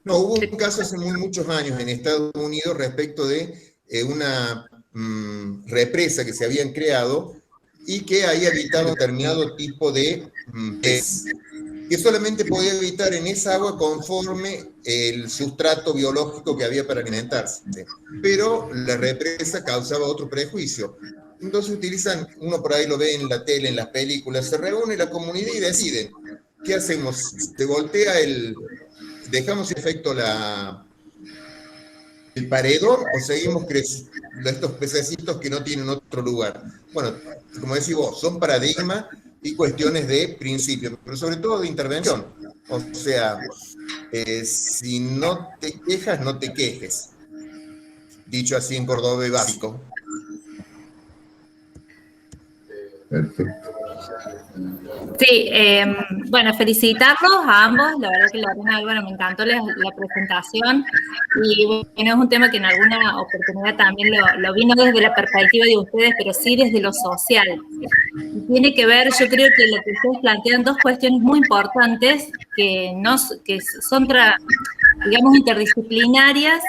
No, hubo un caso hace muchos años en Estados Unidos respecto de una represa que se habían creado y que ahí habitaba determinado tipo de pez, que solamente podía habitar en esa agua conforme el sustrato biológico que había para alimentarse. Pero la represa causaba otro prejuicio. Entonces utilizan, uno por ahí lo ve en la tele, en las películas, se reúne la comunidad y deciden, ¿qué hacemos? ¿Se voltea dejamos efecto el paredón o seguimos creciendo estos pececitos que no tienen otro lugar? Bueno, como decís vos, son paradigmas y cuestiones de principio, pero sobre todo de intervención. O sea, si no te quejas, no te quejes. Dicho así en cordobés básico. Perfecto. Sí, bueno, felicitarlos a ambos. La verdad que Lorena, Álvaro, me encantó la presentación. Y bueno, es un tema que en alguna oportunidad también lo vi no desde la perspectiva de ustedes, pero sí desde lo social. Y tiene que ver, yo creo que lo que ustedes plantean, dos cuestiones muy importantes que son, digamos, interdisciplinarias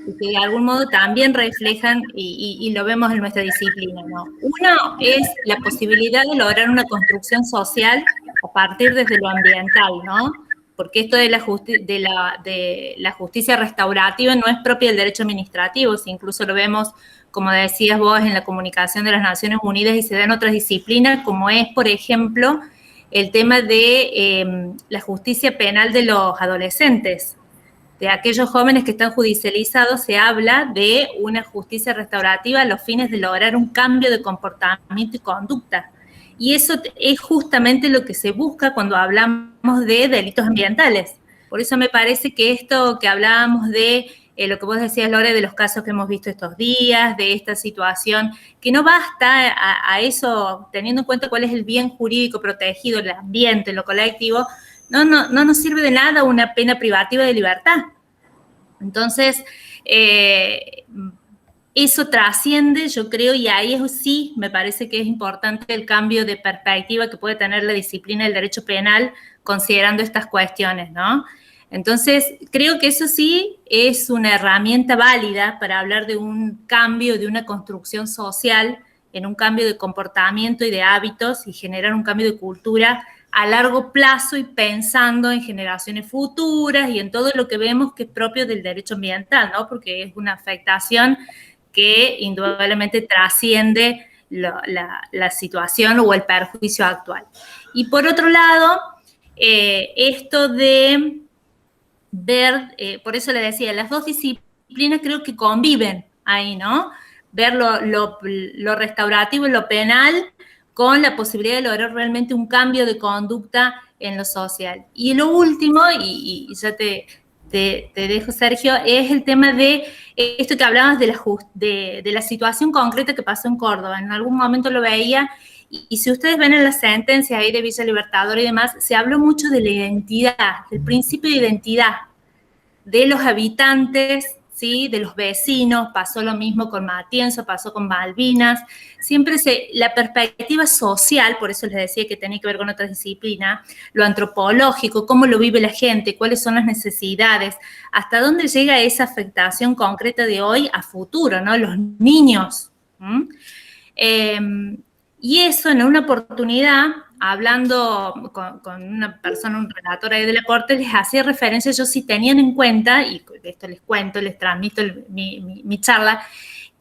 y que de algún modo también reflejan, y lo vemos en nuestra disciplina, ¿no? Uno es la posibilidad de lograr una construcción social a partir desde lo ambiental, ¿no? Porque esto de la justicia restaurativa no es propia del derecho administrativo, si incluso lo vemos, como decías vos, en la comunicación de las Naciones Unidas y se da en otras disciplinas, como es, por ejemplo, el tema de la justicia penal de los adolescentes. De aquellos jóvenes que están judicializados, se habla de una justicia restaurativa a los fines de lograr un cambio de comportamiento y conducta. Y eso es justamente lo que se busca cuando hablamos de delitos ambientales. Por eso me parece que esto que hablábamos de lo que vos decías, Lore, de los casos que hemos visto estos días, de esta situación, que no basta a eso, teniendo en cuenta cuál es el bien jurídico protegido, el ambiente, lo colectivo, no nos sirve de nada una pena privativa de libertad. Entonces, eso trasciende, yo creo, y ahí sí me parece que es importante el cambio de perspectiva que puede tener la disciplina del derecho penal considerando estas cuestiones, ¿no? Entonces, creo que eso sí es una herramienta válida para hablar de un cambio, de una construcción social, en un cambio de comportamiento y de hábitos y generar un cambio de cultura a largo plazo y pensando en generaciones futuras y en todo lo que vemos que es propio del derecho ambiental, ¿no? Porque es una afectación que indudablemente trasciende la situación o el perjuicio actual. Y por otro lado, esto de ver, por eso le decía, las dos disciplinas creo que conviven ahí, ¿no? Ver lo restaurativo y lo penal con la posibilidad de lograr realmente un cambio de conducta en lo social. Y lo último, y ya te dejo, Sergio, es el tema de esto que hablabas de la situación concreta que pasó en Córdoba. En algún momento lo veía, y si ustedes ven en las sentencias ahí de Villa Libertador y demás, se habló mucho de la identidad, del principio de identidad de los habitantes, ¿sí? De los vecinos. Pasó lo mismo con Matienzo, pasó con Malvinas. Siempre la perspectiva social, por eso les decía que tenía que ver con otra disciplina, lo antropológico, cómo lo vive la gente, cuáles son las necesidades, hasta dónde llega esa afectación concreta de hoy a futuro, ¿no? Los niños. Y eso, en una oportunidad, hablando con una persona, un relator ahí de la corte, les hacía referencia, yo si tenían en cuenta, y de esto les cuento, les transmito mi charla,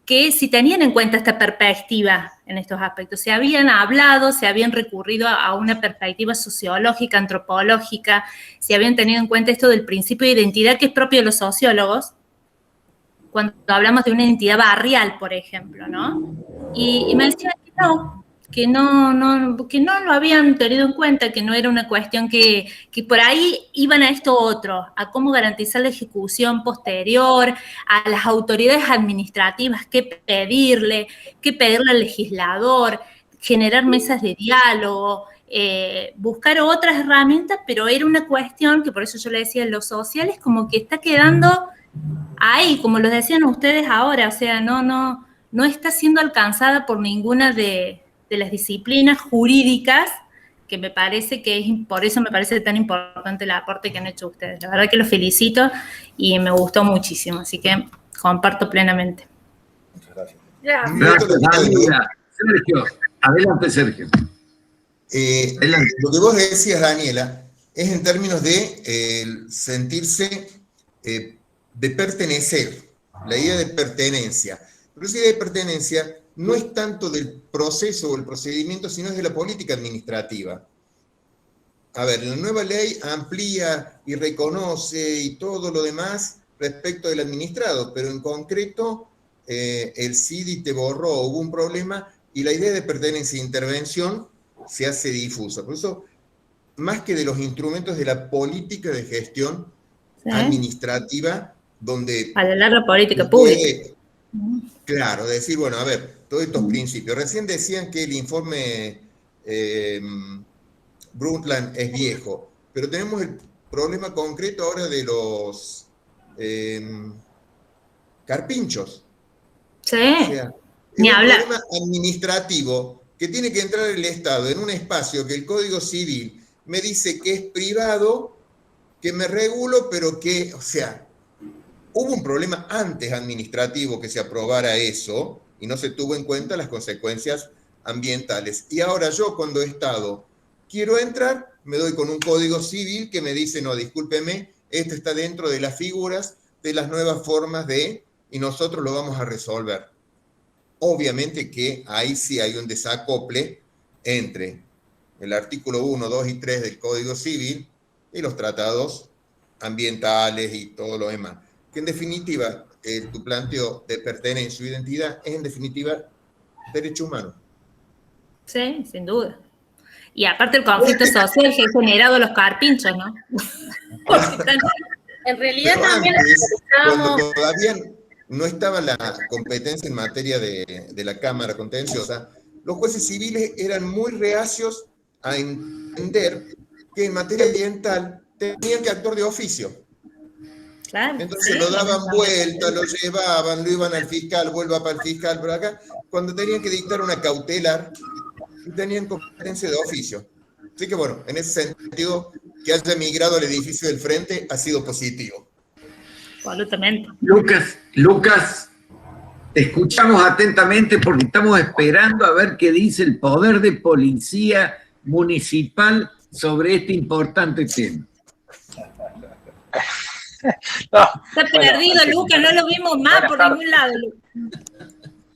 que si tenían en cuenta esta perspectiva en estos aspectos, se habían hablado, se habían recurrido a una perspectiva sociológica, antropológica, se habían tenido en cuenta esto del principio de identidad que es propio de los sociólogos, cuando hablamos de una identidad barrial, por ejemplo, ¿no? Y me decían que no lo habían tenido en cuenta, que no era una cuestión que por ahí iban a esto otro, a cómo garantizar la ejecución posterior, a las autoridades administrativas, qué pedirle al legislador, generar mesas de diálogo, buscar otras herramientas, pero era una cuestión que, por eso yo le decía, lo social es como que está quedando ahí, como lo decían ustedes ahora, o sea, no está siendo alcanzada por ninguna de las disciplinas jurídicas, que me parece que por eso me parece tan importante el aporte que han hecho ustedes. La verdad que los felicito y me gustó muchísimo, así que comparto plenamente. Muchas gracias. Gracias, Daniela. Sergio, adelante, Sergio. Lo que vos decías, Daniela, es en términos de sentirse, de pertenecer, la idea de pertenencia. Pero esa idea de pertenencia no es tanto del proceso o el procedimiento, sino es de la política administrativa. A ver, la nueva ley amplía y reconoce y todo lo demás respecto del administrado, pero en concreto el CIDI te borró, hubo un problema y la idea de pertenencia e intervención se hace difusa. Por eso, más que de los instrumentos de la política de gestión administrativa, donde... Para la política pública. Claro, decir, bueno, a ver, todos estos principios. Recién decían que el informe Brundtland es viejo, pero tenemos el problema concreto ahora de los carpinchos. Sí, o sea, ni hablar. Es un problema administrativo que tiene que entrar el Estado en un espacio que el Código Civil me dice que es privado, que me regulo, pero que, o sea, hubo un problema antes administrativo que se aprobara eso y no se tuvo en cuenta las consecuencias ambientales. Y ahora yo, cuando Estado quiero entrar, me doy con un Código Civil que me dice, no, discúlpeme, esto está dentro de las figuras de las nuevas formas de, y nosotros lo vamos a resolver. Obviamente que ahí sí hay un desacople entre el artículo 1, 2 y 3 del Código Civil y los tratados ambientales y todo lo demás. Que en definitiva, tu planteo de pertenencia o identidad es en definitiva derecho humano. Sí, sin duda. Y aparte el conflicto social que ha generado los carpinchos, ¿no? En realidad pero también antes, estábamos... cuando todavía no estaba la competencia en materia de la Cámara Contenciosa, los jueces civiles eran muy reacios a entender que en materia ambiental tenían que actuar de oficio. Claro, Entonces sí, lo daban vuelta, lo llevaban, lo iban al fiscal, vuelva para el fiscal, por acá, cuando tenían que dictar una cautelar y tenían competencia de oficio. Así que bueno, en ese sentido, que haya migrado al edificio del frente ha sido positivo. Absolutamente. Lucas, te escuchamos atentamente porque estamos esperando a ver qué dice el Poder de Policía Municipal sobre este importante tema. No, está perdido, Lucas, no lo vimos más por ningún lado.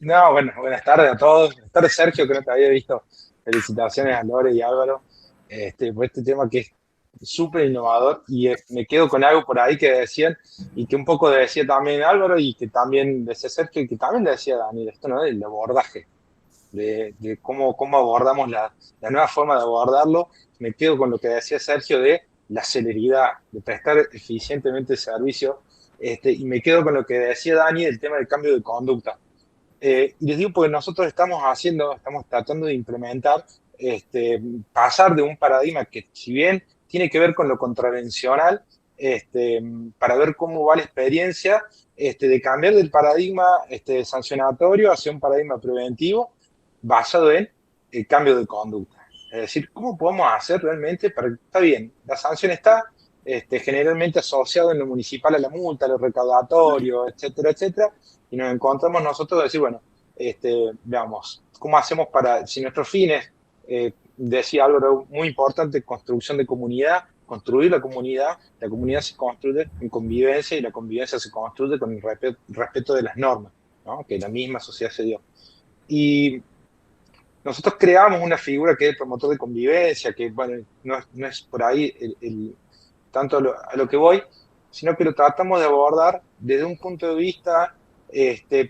No, bueno, buenas tardes a todos. Buenas tardes, Sergio, que no te había visto. Felicitaciones a Lore y Álvaro por este tema que es súper innovador y me quedo con algo por ahí que decían y que un poco decía también Álvaro y que también decía Sergio y que también decía Daniel, esto no es el abordaje, de cómo abordamos la nueva forma de abordarlo. Me quedo con lo que decía Sergio de la celeridad, de prestar eficientemente el servicio, y me quedo con lo que decía Dani del tema del cambio de conducta. Y les digo porque nosotros estamos tratando de implementar, pasar de un paradigma que si bien tiene que ver con lo contravencional, para ver cómo va la experiencia, de cambiar del paradigma sancionatorio hacia un paradigma preventivo basado en el cambio de conducta. Es decir, ¿cómo podemos hacer realmente para que está bien? La sanción está generalmente asociado en lo municipal a la multa, a lo recaudatorio, etcétera, etcétera, y nos encontramos nosotros de decir, bueno, veamos, ¿cómo hacemos para, si nuestros fines, decía algo muy importante, construcción de comunidad, construir la comunidad se construye en convivencia y la convivencia se construye con el respeto de las normas, ¿no? Que la misma sociedad se dio. Y nosotros creamos una figura que es el promotor de convivencia, que bueno, no es por ahí tanto a lo que voy, sino que lo tratamos de abordar desde un punto de vista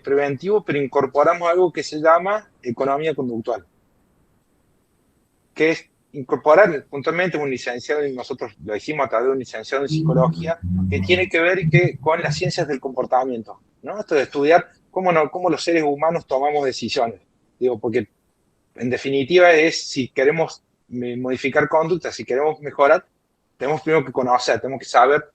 preventivo, pero incorporamos algo que se llama economía conductual, que es incorporar puntualmente un licenciado, y nosotros lo hicimos a través de un licenciado en psicología, que tiene que ver con las ciencias del comportamiento, ¿no? Esto de estudiar cómo los seres humanos tomamos decisiones. Digo, porque en definitiva es, si queremos modificar conductas, si queremos mejorar, tenemos primero que conocer, tenemos que saber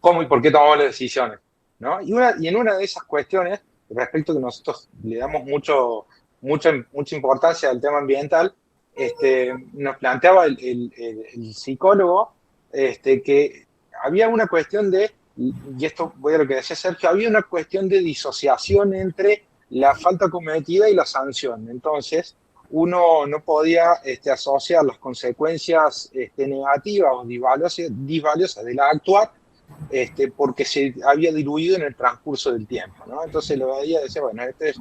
cómo y por qué tomamos las decisiones, ¿no? Y en una de esas cuestiones, respecto a que nosotros le damos mucha importancia al tema ambiental, nos planteaba el psicólogo que había una cuestión de, y esto voy a lo que decía Sergio, había una cuestión de disociación entre la falta cometida y la sanción. Entonces, uno no podía asociar las consecuencias negativas o disvaliosas del actuar porque se había diluido en el transcurso del tiempo, ¿no? Entonces lo veía y decía, bueno, este es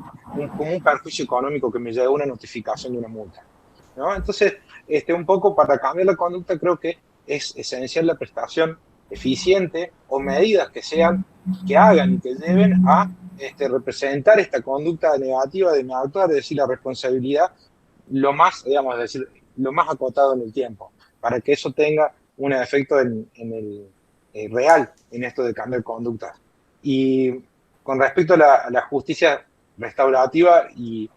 como un perjuicio económico que me llegó una notificación de una multa, ¿no? Entonces, un poco para cambiar la conducta creo que es esencial la prestación eficiente o medidas que hagan y que lleven a representar esta conducta negativa de mi actuar, es decir, la responsabilidad lo más, digamos, es decir, lo más acotado en el tiempo, para que eso tenga un efecto en el real en esto de cambiar conductas. Y con respecto a la justicia restaurativa y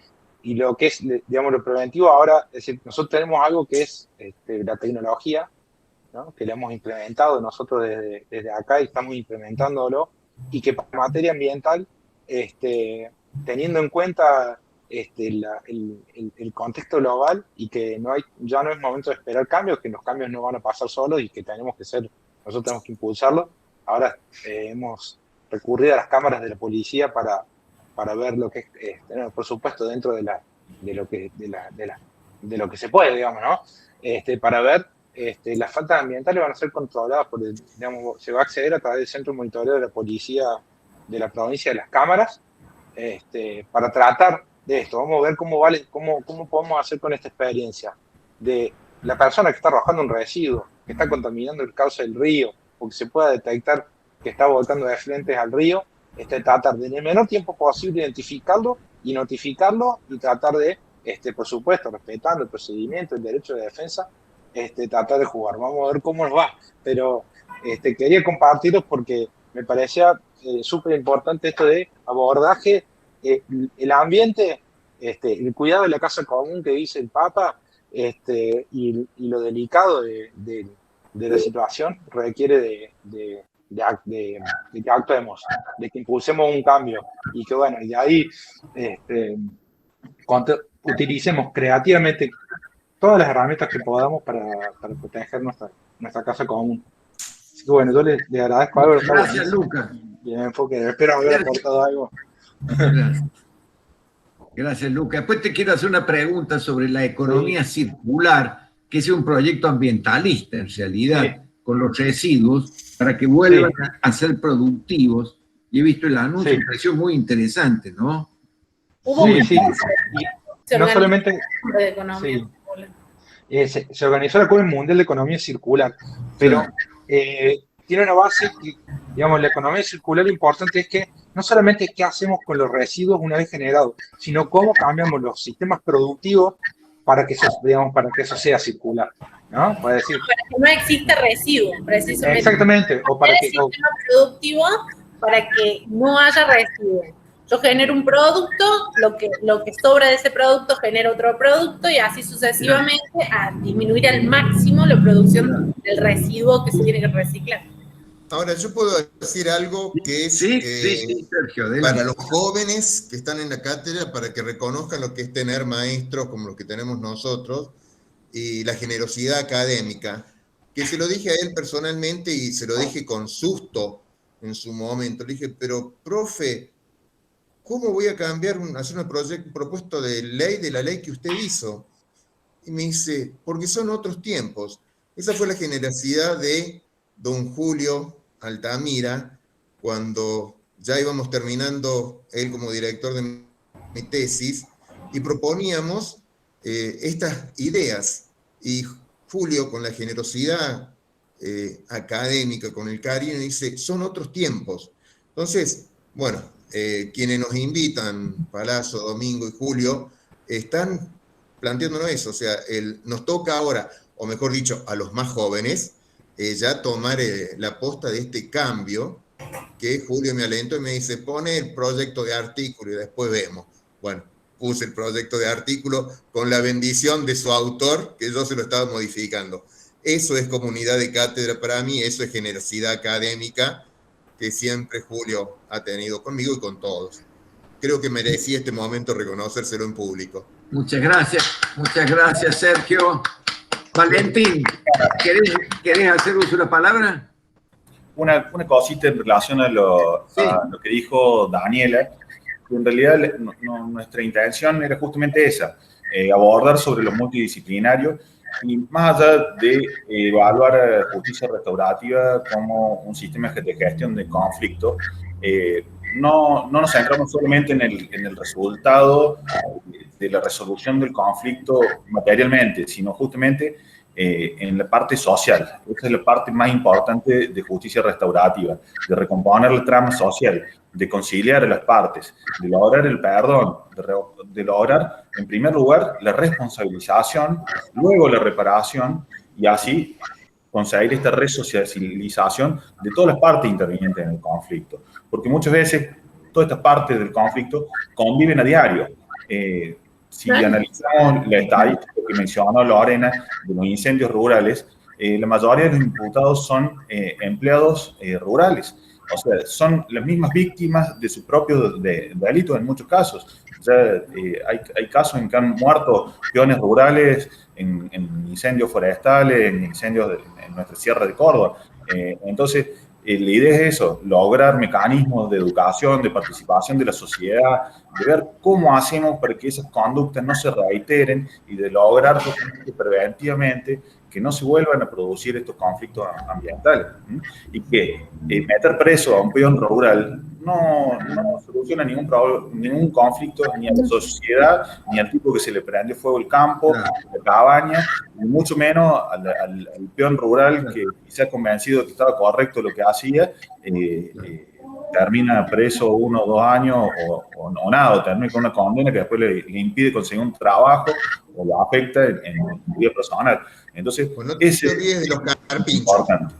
lo que es, digamos, lo preventivo, ahora, es decir, nosotros tenemos algo que es la tecnología, ¿no? Que la hemos implementado nosotros desde acá y estamos implementándolo, y que para materia ambiental, teniendo en cuenta el contexto global y que ya no es momento de esperar cambios, que los cambios no van a pasar solos y que nosotros tenemos que impulsarlos. Ahora hemos recurrido a las cámaras de la policía para ver lo que es, por supuesto, dentro de lo que se puede, digamos, ¿no? Para ver las faltas ambientales van a ser controladas digamos, se va a acceder a través del centro de monitoreo de la policía de la provincia de Las Cámaras, para tratar de esto. Vamos a ver cómo podemos hacer con esta experiencia de la persona que está arrojando un residuo, que está contaminando el cauce del río, o que se pueda detectar que está volcando de frente al río, tratar de en el menor tiempo posible identificarlo y notificarlo y tratar de, por supuesto, respetando el procedimiento, el derecho de defensa, tratar de jugar. Vamos a ver cómo nos va, pero quería compartirlos porque me parecía súper importante esto de abordaje, el ambiente, el cuidado de la casa común que dice el Papa, y lo delicado de la situación requiere de que actuemos, de que impulsemos un cambio y que, bueno, y de ahí utilicemos creativamente todas las herramientas que podamos para proteger nuestra casa común. Así que, bueno, yo le agradezco algo. Gracias, Lucas. Bien, enfoque. Espero haber aportado algo. Gracias, Lucas. Después te quiero hacer una pregunta sobre la economía circular, que es un proyecto ambientalista, en realidad, con los residuos, para que vuelvan a ser productivos. Y he visto el anuncio, me pareció muy interesante, ¿no? Hubo Sí, una sí. se Y no organizó solamente de economía sí, circular. se organizó la Cumbre Mundial de Economía Circular, pero tiene una base que, digamos, la economía circular lo importante es que no solamente qué hacemos con los residuos una vez generados, sino cómo cambiamos los sistemas productivos para que eso, digamos, para que eso sea circular, ¿no? Puede decir, Para que no exista residuo, precisamente. exactamente, o para El que, sistema productivo para que no haya residuo. Yo genero un producto, lo que sobra de ese producto genera otro producto y así sucesivamente a disminuir al máximo la producción del residuo que se tiene que reciclar. Ahora, yo puedo decir algo que es Sí, Sergio, para adelante. los jóvenes que están en la cátedra, para que reconozcan lo que es tener maestros como los que tenemos nosotros y la generosidad académica, que se lo dije a él personalmente y se lo dije con susto en su momento. Le dije, pero profe, ¿cómo voy a cambiar, hacer un propuesto de ley de la ley que usted hizo? Y me dice, porque son otros tiempos. Esa fue la generosidad de don Julio Altamira, cuando ya íbamos terminando él como director de mi tesis, y proponíamos estas ideas. Y Julio, con la generosidad académica, con el cariño, dice, son otros tiempos. Entonces, bueno, quienes nos invitan, Palazzo, Domingo y Julio, están planteándonos eso, o sea, nos toca ahora, o mejor dicho, a los más jóvenes, ya tomar la posta de este cambio, que Julio me alentó y me dice, pone el proyecto de artículo y después vemos. Bueno, puse el proyecto de artículo con la bendición de su autor, que yo se lo estaba modificando. Eso es comunidad de cátedra para mí, eso es generosidad académica que siempre Julio ha tenido conmigo y con todos. Creo que merecía este momento reconocérselo en público. Muchas gracias, Sergio. Valentín, ¿querés hacer uso de la palabra? Una cosita en relación a lo que dijo Daniela, que en realidad nuestra intención era justamente esa, abordar sobre lo multidisciplinario y más allá de evaluar justicia restaurativa como un sistema de gestión de conflicto, no nos centramos solamente en el resultado de la resolución del conflicto materialmente, sino justamente en la parte social. Esa es la parte más importante de justicia restaurativa, de recomponer la trama social, de conciliar a las partes, de lograr el perdón, de lograr, en primer lugar, la responsabilización, luego la reparación, y así conseguir esta resocialización de todas las partes intervinientes en el conflicto. Porque muchas veces todas estas partes del conflicto conviven a diario. Si analizamos la estadística que mencionó Lorena de los incendios rurales, la mayoría de los imputados son empleados rurales. O sea, son las mismas víctimas de sus propios delitos en muchos casos. O sea, hay casos en que han muerto peones rurales en incendios forestales, en incendios en nuestra sierra de Córdoba. Entonces, la idea es eso, lograr mecanismos de educación, de participación de la sociedad, de ver cómo hacemos para que esas conductas no se reiteren y de lograr preventivamente que no se vuelvan a producir estos conflictos ambientales. Y que meter preso a un peón rural no soluciona ningún conflicto ni a la sociedad, ni al tipo que se le prendió fuego el campo, la cabaña, ni mucho menos al peón rural que quizás convencido de que estaba correcto lo que hacía, termina preso 1 o 2 años o nada, termina con una condena que después le impide conseguir un trabajo o lo afecta en su vida personal. Entonces, pues no te olvides de los carpinchos. Importante.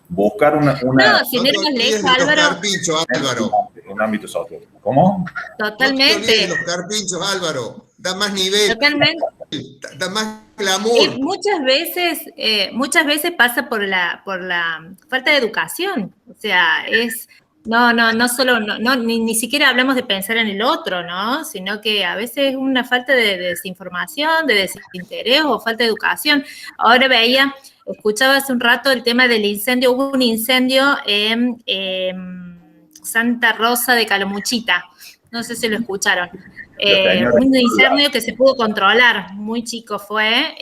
Buscar una no, sin ir más lejos, Álvaro. Un ámbito social. ¿Cómo? Totalmente. No te olvides de los carpinchos, Álvaro. Da más nivel. Totalmente. Da más glamour. Muchas veces pasa por la falta de educación. O sea, no solo, ni siquiera hablamos de pensar en el otro, ¿no? Sino que a veces es una falta de desinformación, de desinterés o falta de educación. Ahora escuchaba hace un rato el tema del incendio. Hubo un incendio en Santa Rosa de Calamuchita. No sé si lo escucharon. Un incendio que se pudo controlar, muy chico fue,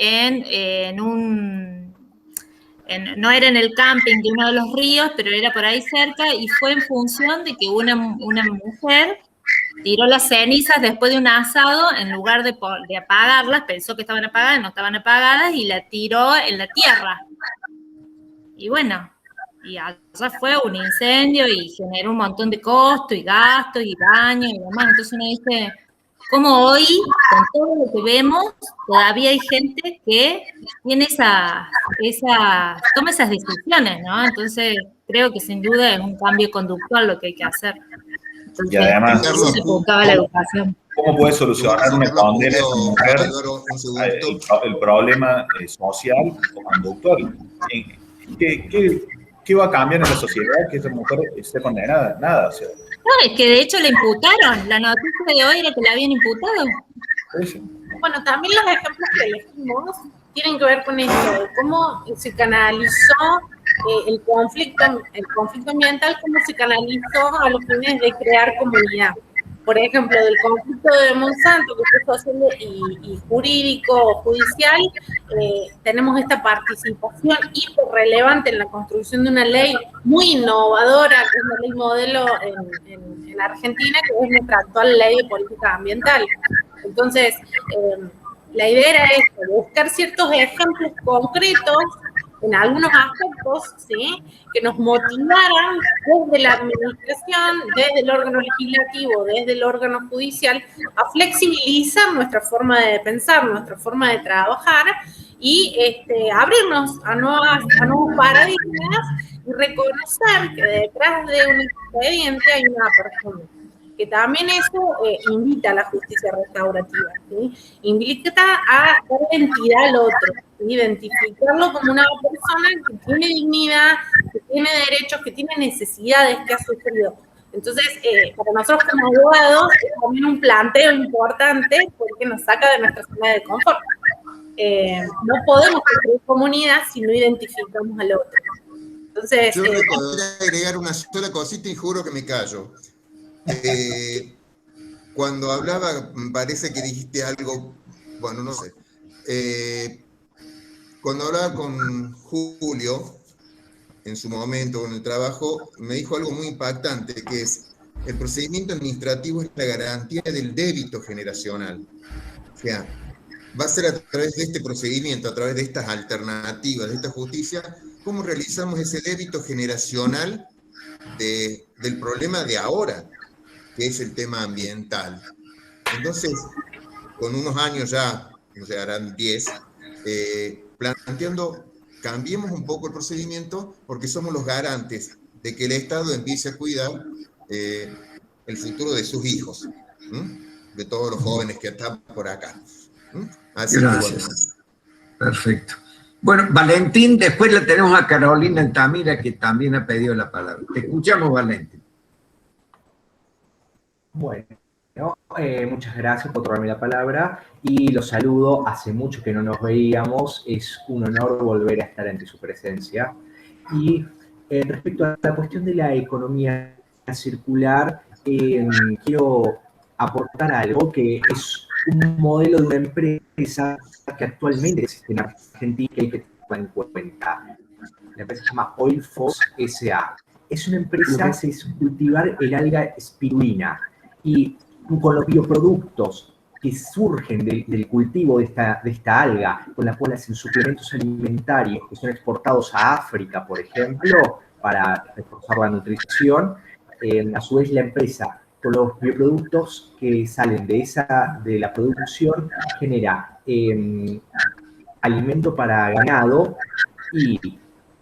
no era en el camping de uno de los ríos, pero era por ahí cerca, y fue en función de que una mujer tiró las cenizas después de un asado, en lugar de apagarlas, pensó que estaban apagadas, no estaban apagadas, y la tiró en la tierra. Y bueno, y allá fue un incendio y generó un montón de costos y gastos y daños y demás. Entonces uno dice, como hoy, con todo lo que vemos, todavía hay gente que tiene toma esas decisiones, ¿no? Entonces creo que sin duda es un cambio conductual lo que hay que hacer. Entonces, Y además, eso se enfocaba la educación. ¿cómo puede solucionar una condena a esa mujer Álvaro, un segundito. el problema social o conductual? ¿Qué va a cambiar en la sociedad que esa mujer esté condenada? Nada, o sea. No, es que de hecho la imputaron. La noticia de hoy era que la habían imputado. Bueno, también los ejemplos que elegimos tienen que ver con esto, de cómo se canalizó el conflicto ambiental, cómo se canalizó a los fines de crear comunidad. Por ejemplo, del conflicto de Monsanto, que fue social y jurídico, judicial, tenemos esta participación hiperrelevante en la construcción de una ley muy innovadora, que es la ley modelo en Argentina, que es nuestra actual ley de política ambiental. Entonces, la idea era esto, buscar ciertos ejemplos concretos en algunos aspectos, ¿sí?, que nos motivaran desde la administración, desde el órgano legislativo, desde el órgano judicial, a flexibilizar nuestra forma de pensar, nuestra forma de trabajar y abrirnos a nuevos paradigmas y reconocer que detrás de un expediente hay una persona. Que también eso invita a la justicia restaurativa, ¿sí? Invita a dar entidad al otro, ¿sí? Identificarlo como una persona que tiene dignidad, que tiene derechos, que tiene necesidades, que ha sufrido. Entonces, para nosotros como abogados es también un planteo importante porque nos saca de nuestra zona de confort. No podemos construir comunidad si no identificamos al otro. Entonces, yo le podría agregar una sola cosita y juro que me callo. Cuando hablaba, me parece que dijiste algo, bueno, no sé. Cuando hablaba con Julio, en su momento con el trabajo, me dijo algo muy impactante, que es, el procedimiento administrativo es la garantía del débito generacional. O sea, va a ser a través de este procedimiento, a través de estas alternativas, de esta justicia, cómo realizamos ese débito generacional del problema de ahora, que es el tema ambiental. Entonces, con unos años ya, no sé, harán 10, planteando, cambiemos un poco el procedimiento porque somos los garantes de que el Estado empiece a cuidar el futuro de sus hijos, de todos los jóvenes que están por acá. Así Gracias. que bueno. Perfecto. Bueno, Valentín, después le tenemos a Carolina Altamira, que también ha pedido la palabra. Te escuchamos, Valentín. Bueno, muchas gracias por tomarme la palabra y los saludo. Hace mucho que no nos veíamos, es un honor volver a estar ante su presencia. Y respecto a la cuestión de la economía circular, quiero aportar algo que es un modelo de una empresa que actualmente existe en Argentina que hay que tener en cuenta. La empresa se llama Oilfos S.A. Es una empresa que es cultivar el alga espirulina. Y con los bioproductos que surgen del cultivo de esta alga, con la cual hacen suplementos alimentarios que son exportados a África, por ejemplo, para reforzar la nutrición, a su vez la empresa, con los bioproductos que salen de la producción, genera alimento para ganado y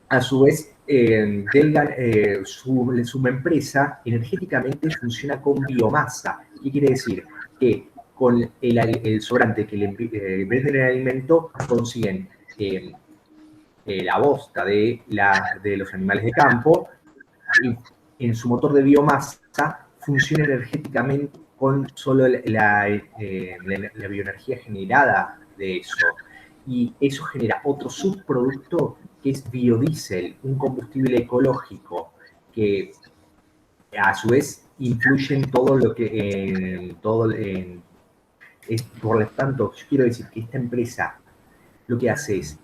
a su vez su empresa energéticamente funciona con biomasa. ¿Qué quiere decir? Que con el sobrante que le venden el alimento consiguen la bosta de los animales de campo y en su motor de biomasa funciona energéticamente con solo la bioenergía generada de eso. Y eso genera otro subproducto que es biodiesel, un combustible ecológico que a su vez influye en todo lo que... por lo tanto, yo quiero decir que esta empresa lo que hace es,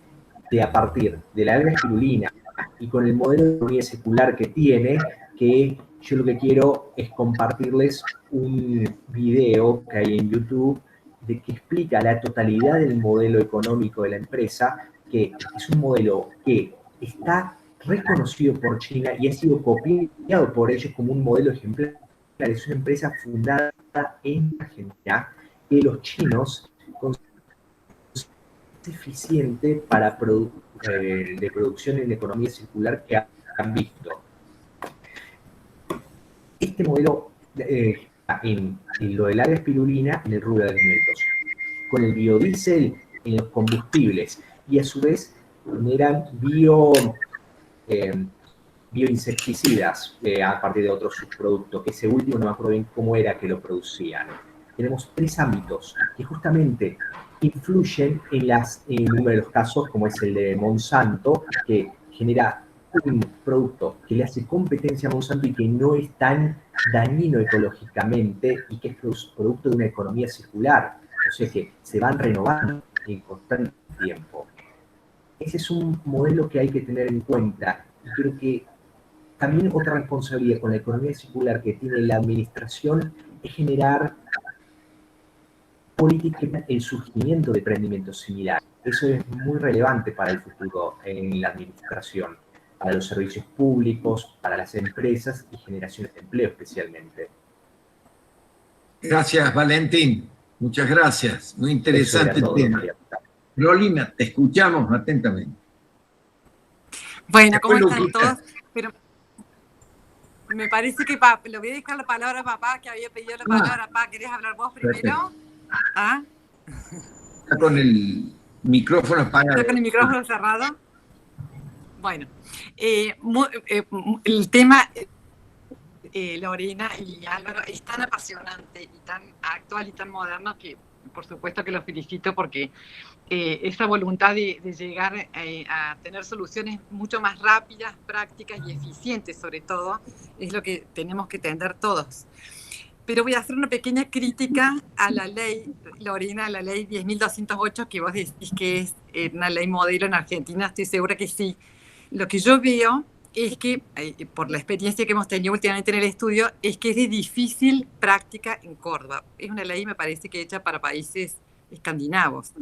a partir de la alga espirulina y con el modelo de economía circular que tiene, que yo lo que quiero es compartirles un video que hay en YouTube de que explica la totalidad del modelo económico de la empresa, que es un modelo que está reconocido por China y ha sido copiado por ellos como un modelo ejemplar. Es una empresa fundada en Argentina que los chinos consideran eficiente para de producción en economía circular que han visto. Este modelo en lo del área espirulina en el rubro de alimentos, con el biodiesel en los combustibles y a su vez generan bioinsecticidas a partir de otros subproductos, que ese último no me acuerdo bien cómo era que lo producían. Tenemos 3 ámbitos que justamente influyen en uno de los casos, como es el de Monsanto, que genera un producto que le hace competencia a Monsanto y que no es tan dañino ecológicamente y que es producto de una economía circular, o sea que se van renovando en constante tiempo. Ese es un modelo que hay que tener en cuenta y creo que también otra responsabilidad con la economía circular que tiene la administración es generar políticas, el surgimiento de emprendimientos similares. Eso es muy relevante para el futuro en la administración, para los servicios públicos, para las empresas y generaciones de empleo especialmente. Gracias, Valentín. Muchas gracias. Muy interesante el tema. Lolina, te escuchamos atentamente. Bueno, ¿cómo Después están Luquita. todos? Pero me parece que le voy a dejar la palabra a papá, que había pedido la palabra. Papá, ¿querés hablar vos primero? Perfecto. ¿Ah? Está con el micrófono apagado. ¿Está con el micrófono cerrado? Bueno, el tema, Lorena y Álvaro, es tan apasionante y tan actual y tan moderno que por supuesto que los felicito porque esa voluntad de llegar a tener soluciones mucho más rápidas, prácticas y eficientes sobre todo, es lo que tenemos que tender todos. Pero voy a hacer una pequeña crítica a la ley, Lorena, a la ley 10.208, que vos decís que es una ley modelo en Argentina, estoy segura que sí. Lo que yo veo es que, por la experiencia que hemos tenido últimamente en el estudio, es que es de difícil práctica en Córdoba. Es una ley, me parece, que hecha para países escandinavos,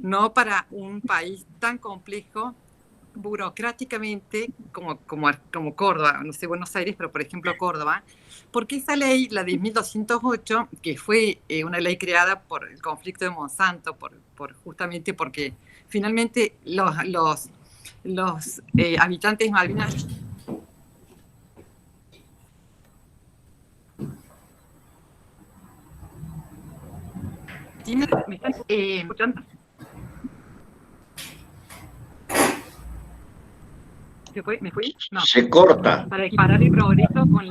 no para un país tan complejo burocráticamente como Córdoba, no sé, Buenos Aires, pero por ejemplo Córdoba, porque esa ley, la 10.208, que fue una ley creada por el conflicto de Monsanto, justamente porque finalmente los habitantes de Malvinas ¿me están escuchando? ¿Me fui? No. Se corta. Para equiparar el progreso con el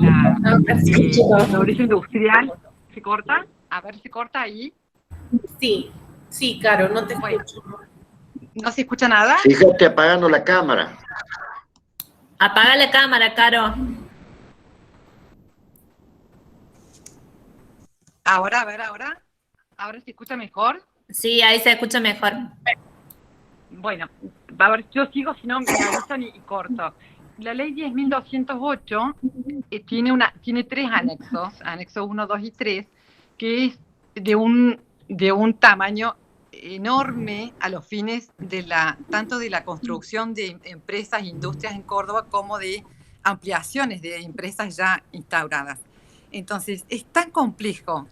progreso industrial. ¿Se corta? A ver, ¿se corta ahí? Sí, Caro, no te escucho. ¿No se escucha nada? Fíjate apagando la cámara. Apaga la cámara, Caro. Ahora, a ver, ahora. ¿Ahora se escucha mejor? Sí, ahí se escucha mejor. Bueno, a ver, yo sigo, si no me avisan y corto. La ley 10.208 tiene 3 anexos, anexos 1, 2 y 3, que es de un tamaño enorme a los fines tanto de la construcción de empresas e industrias en Córdoba como de ampliaciones de empresas ya instauradas. Entonces, es tan complejo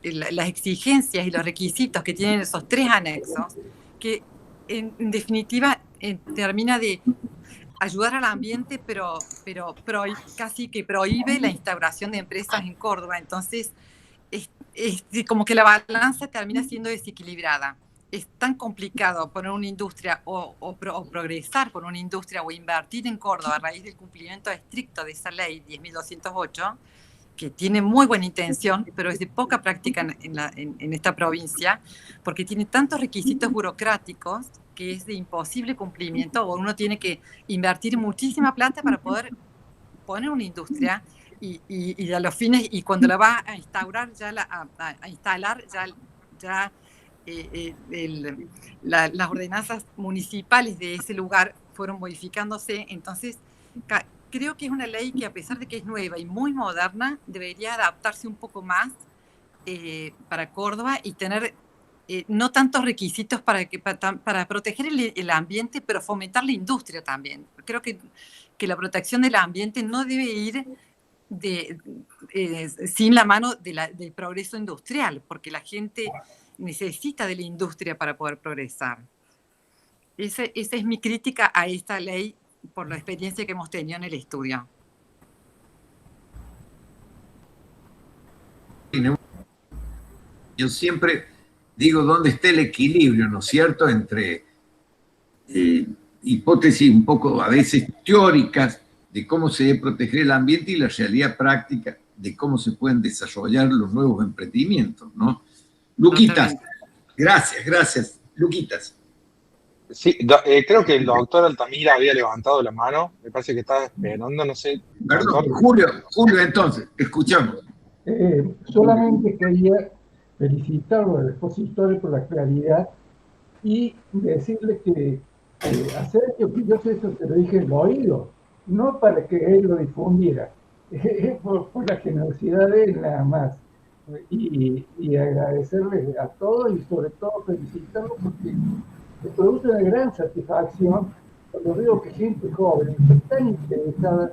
las exigencias y los requisitos que tienen esos 3 anexos que en definitiva termina de ayudar al ambiente, pero casi que prohíbe la instauración de empresas en Córdoba. Entonces, es como que la balanza termina siendo desequilibrada. Es tan complicado poner una industria o progresar por una industria o invertir en Córdoba a raíz del cumplimiento estricto de esa ley 10.208, que tiene muy buena intención, pero es de poca práctica en esta provincia, porque tiene tantos requisitos burocráticos que es de imposible cumplimiento, o uno tiene que invertir muchísima plata para poder poner una industria y a los fines, y cuando la va a instaurar, a instalar, las ordenanzas municipales de ese lugar fueron modificándose, entonces creo que es una ley que, a pesar de que es nueva y muy moderna, debería adaptarse un poco más para Córdoba y tener no tantos requisitos para proteger el ambiente, pero fomentar la industria también. Creo que la protección del ambiente no debe ir sin la mano del progreso industrial, porque la gente necesita de la industria para poder progresar. Esa es mi crítica a esta ley por la experiencia que hemos tenido en el estudio. Yo siempre digo dónde está el equilibrio, ¿no es cierto?, entre hipótesis un poco a veces teóricas de cómo se debe proteger el ambiente y la realidad práctica de cómo se pueden desarrollar los nuevos emprendimientos, ¿no? Luquitas, gracias. Luquitas. Sí, creo que el doctor Altamira había levantado la mano, me parece que estaba esperando, no sé. Perdón, Julio, entonces, escuchamos. Solamente quería felicitarlo al expositor por la claridad y decirle que Sergio, que yo eso te lo dije en el oído, no para que él lo difundiera, por la generosidad de él nada más. Y agradecerle a todos y sobre todo felicitarlo porque me produce una gran satisfacción cuando veo que gente joven está tan interesada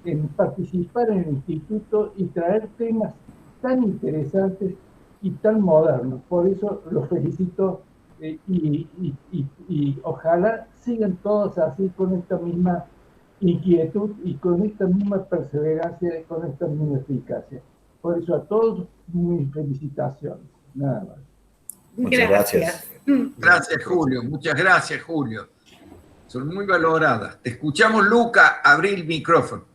en participar en el instituto y traer temas tan interesantes y tan modernos. Por eso los felicito y ojalá sigan todos así con esta misma inquietud y con esta misma perseverancia y con esta misma eficacia. Por eso a todos mis felicitaciones. Nada más. Muchas gracias. Gracias, Julio. Muchas gracias, Julio. Son muy valoradas. Te escuchamos, Luca. Abrí el micrófono.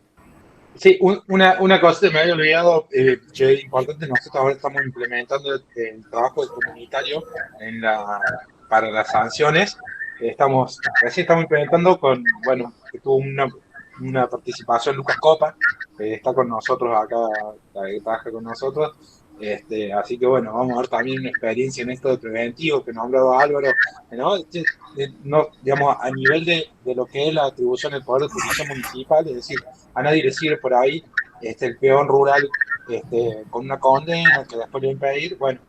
Sí, una cosa que me había olvidado, que es importante, nosotros ahora estamos implementando el trabajo comunitario para las sanciones. Recién estamos implementando que tuvo una participación Lucas Copa, que está con nosotros acá, que trabaja con nosotros. Así que bueno, vamos a ver también una experiencia en esto de preventivo que nos hablaba Álvaro, ¿no? Digamos, a nivel de lo que es la atribución del poder de justicia municipal, es decir, a nadie le sirve por ahí el peón rural con una condena que después le va a impedir. Bueno,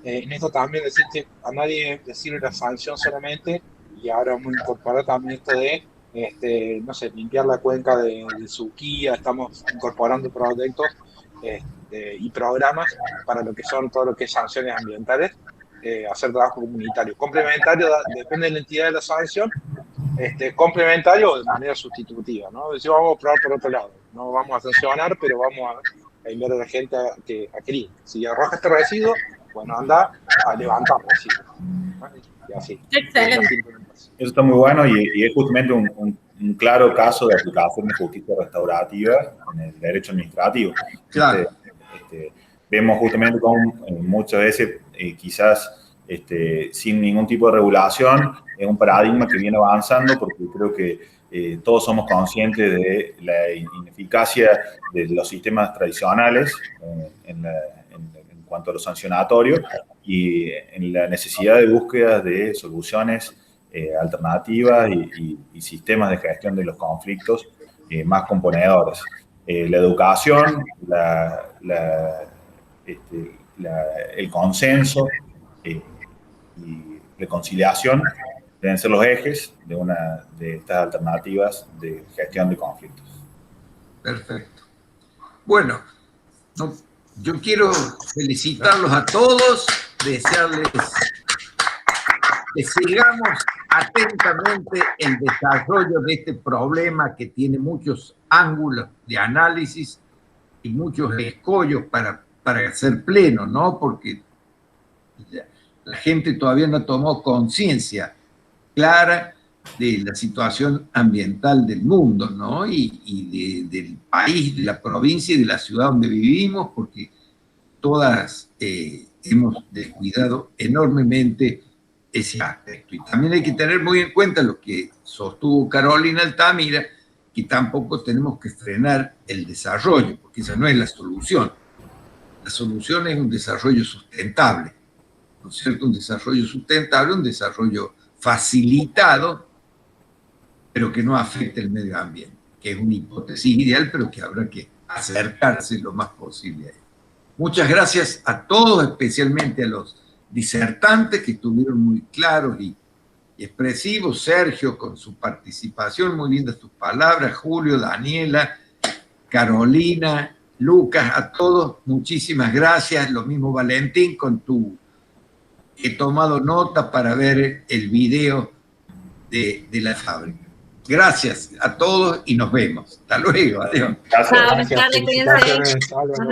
en esto también decir que a nadie le sirve la sanción solamente, y ahora vamos a incorporar también esto de no sé, limpiar la cuenca de Suquía. Estamos incorporando proyectos y programas para lo que son todo lo que es sanciones ambientales, hacer trabajo comunitario. Complementario, depende de la entidad de la sanción, complementario o de manera sustitutiva, ¿no? Es decir, vamos a probar por otro lado, no vamos a sancionar, pero vamos a enviar a la gente a que si arroja este residuo, bueno, anda a levantar residuos, ¿no? Y así. Excelente. Eso está muy bueno y es justamente un claro caso de aplicación de justicia restaurativa en el derecho administrativo. Claro. Vemos justamente cómo muchas veces quizás sin ningún tipo de regulación es un paradigma que viene avanzando, porque creo que todos somos conscientes de la ineficacia de los sistemas tradicionales en cuanto a lo sancionatorio y en la necesidad de búsqueda de soluciones alternativas y sistemas de gestión de los conflictos más componedores. La educación, el consenso y la conciliación deben ser los ejes de estas alternativas de gestión de conflictos. Perfecto. Bueno, yo quiero felicitarlos a todos, desearles que sigamos atentamente el desarrollo de este problema que tiene muchos ángulos de análisis y muchos escollos para hacer pleno, ¿no? Porque la gente todavía no tomó conciencia clara de la situación ambiental del mundo, ¿no? Y del país, de la provincia y de la ciudad donde vivimos, porque todas hemos descuidado enormemente ese aspecto. Y también hay que tener muy en cuenta lo que sostuvo Carolina Altamira, que tampoco tenemos que frenar el desarrollo, porque esa no es la solución. La solución es un desarrollo sustentable, ¿no es cierto? Un desarrollo sustentable, un desarrollo facilitado, pero que no afecte el medio ambiente. que es una hipótesis ideal, pero que habrá que acercarse lo más posible a él. Muchas gracias a todos, especialmente a los disertantes que estuvieron muy claros y expresivos. Sergio, con su participación, muy lindas tus palabras. Julio, Daniela, Carolina, Lucas, a todos, muchísimas gracias. Lo mismo Valentín, con tu... He tomado nota para ver el video de la fábrica. Gracias a todos y nos vemos. Hasta luego. Adiós. Chao, buenas tardes, cuídense. Felicitaciones, Álvaro.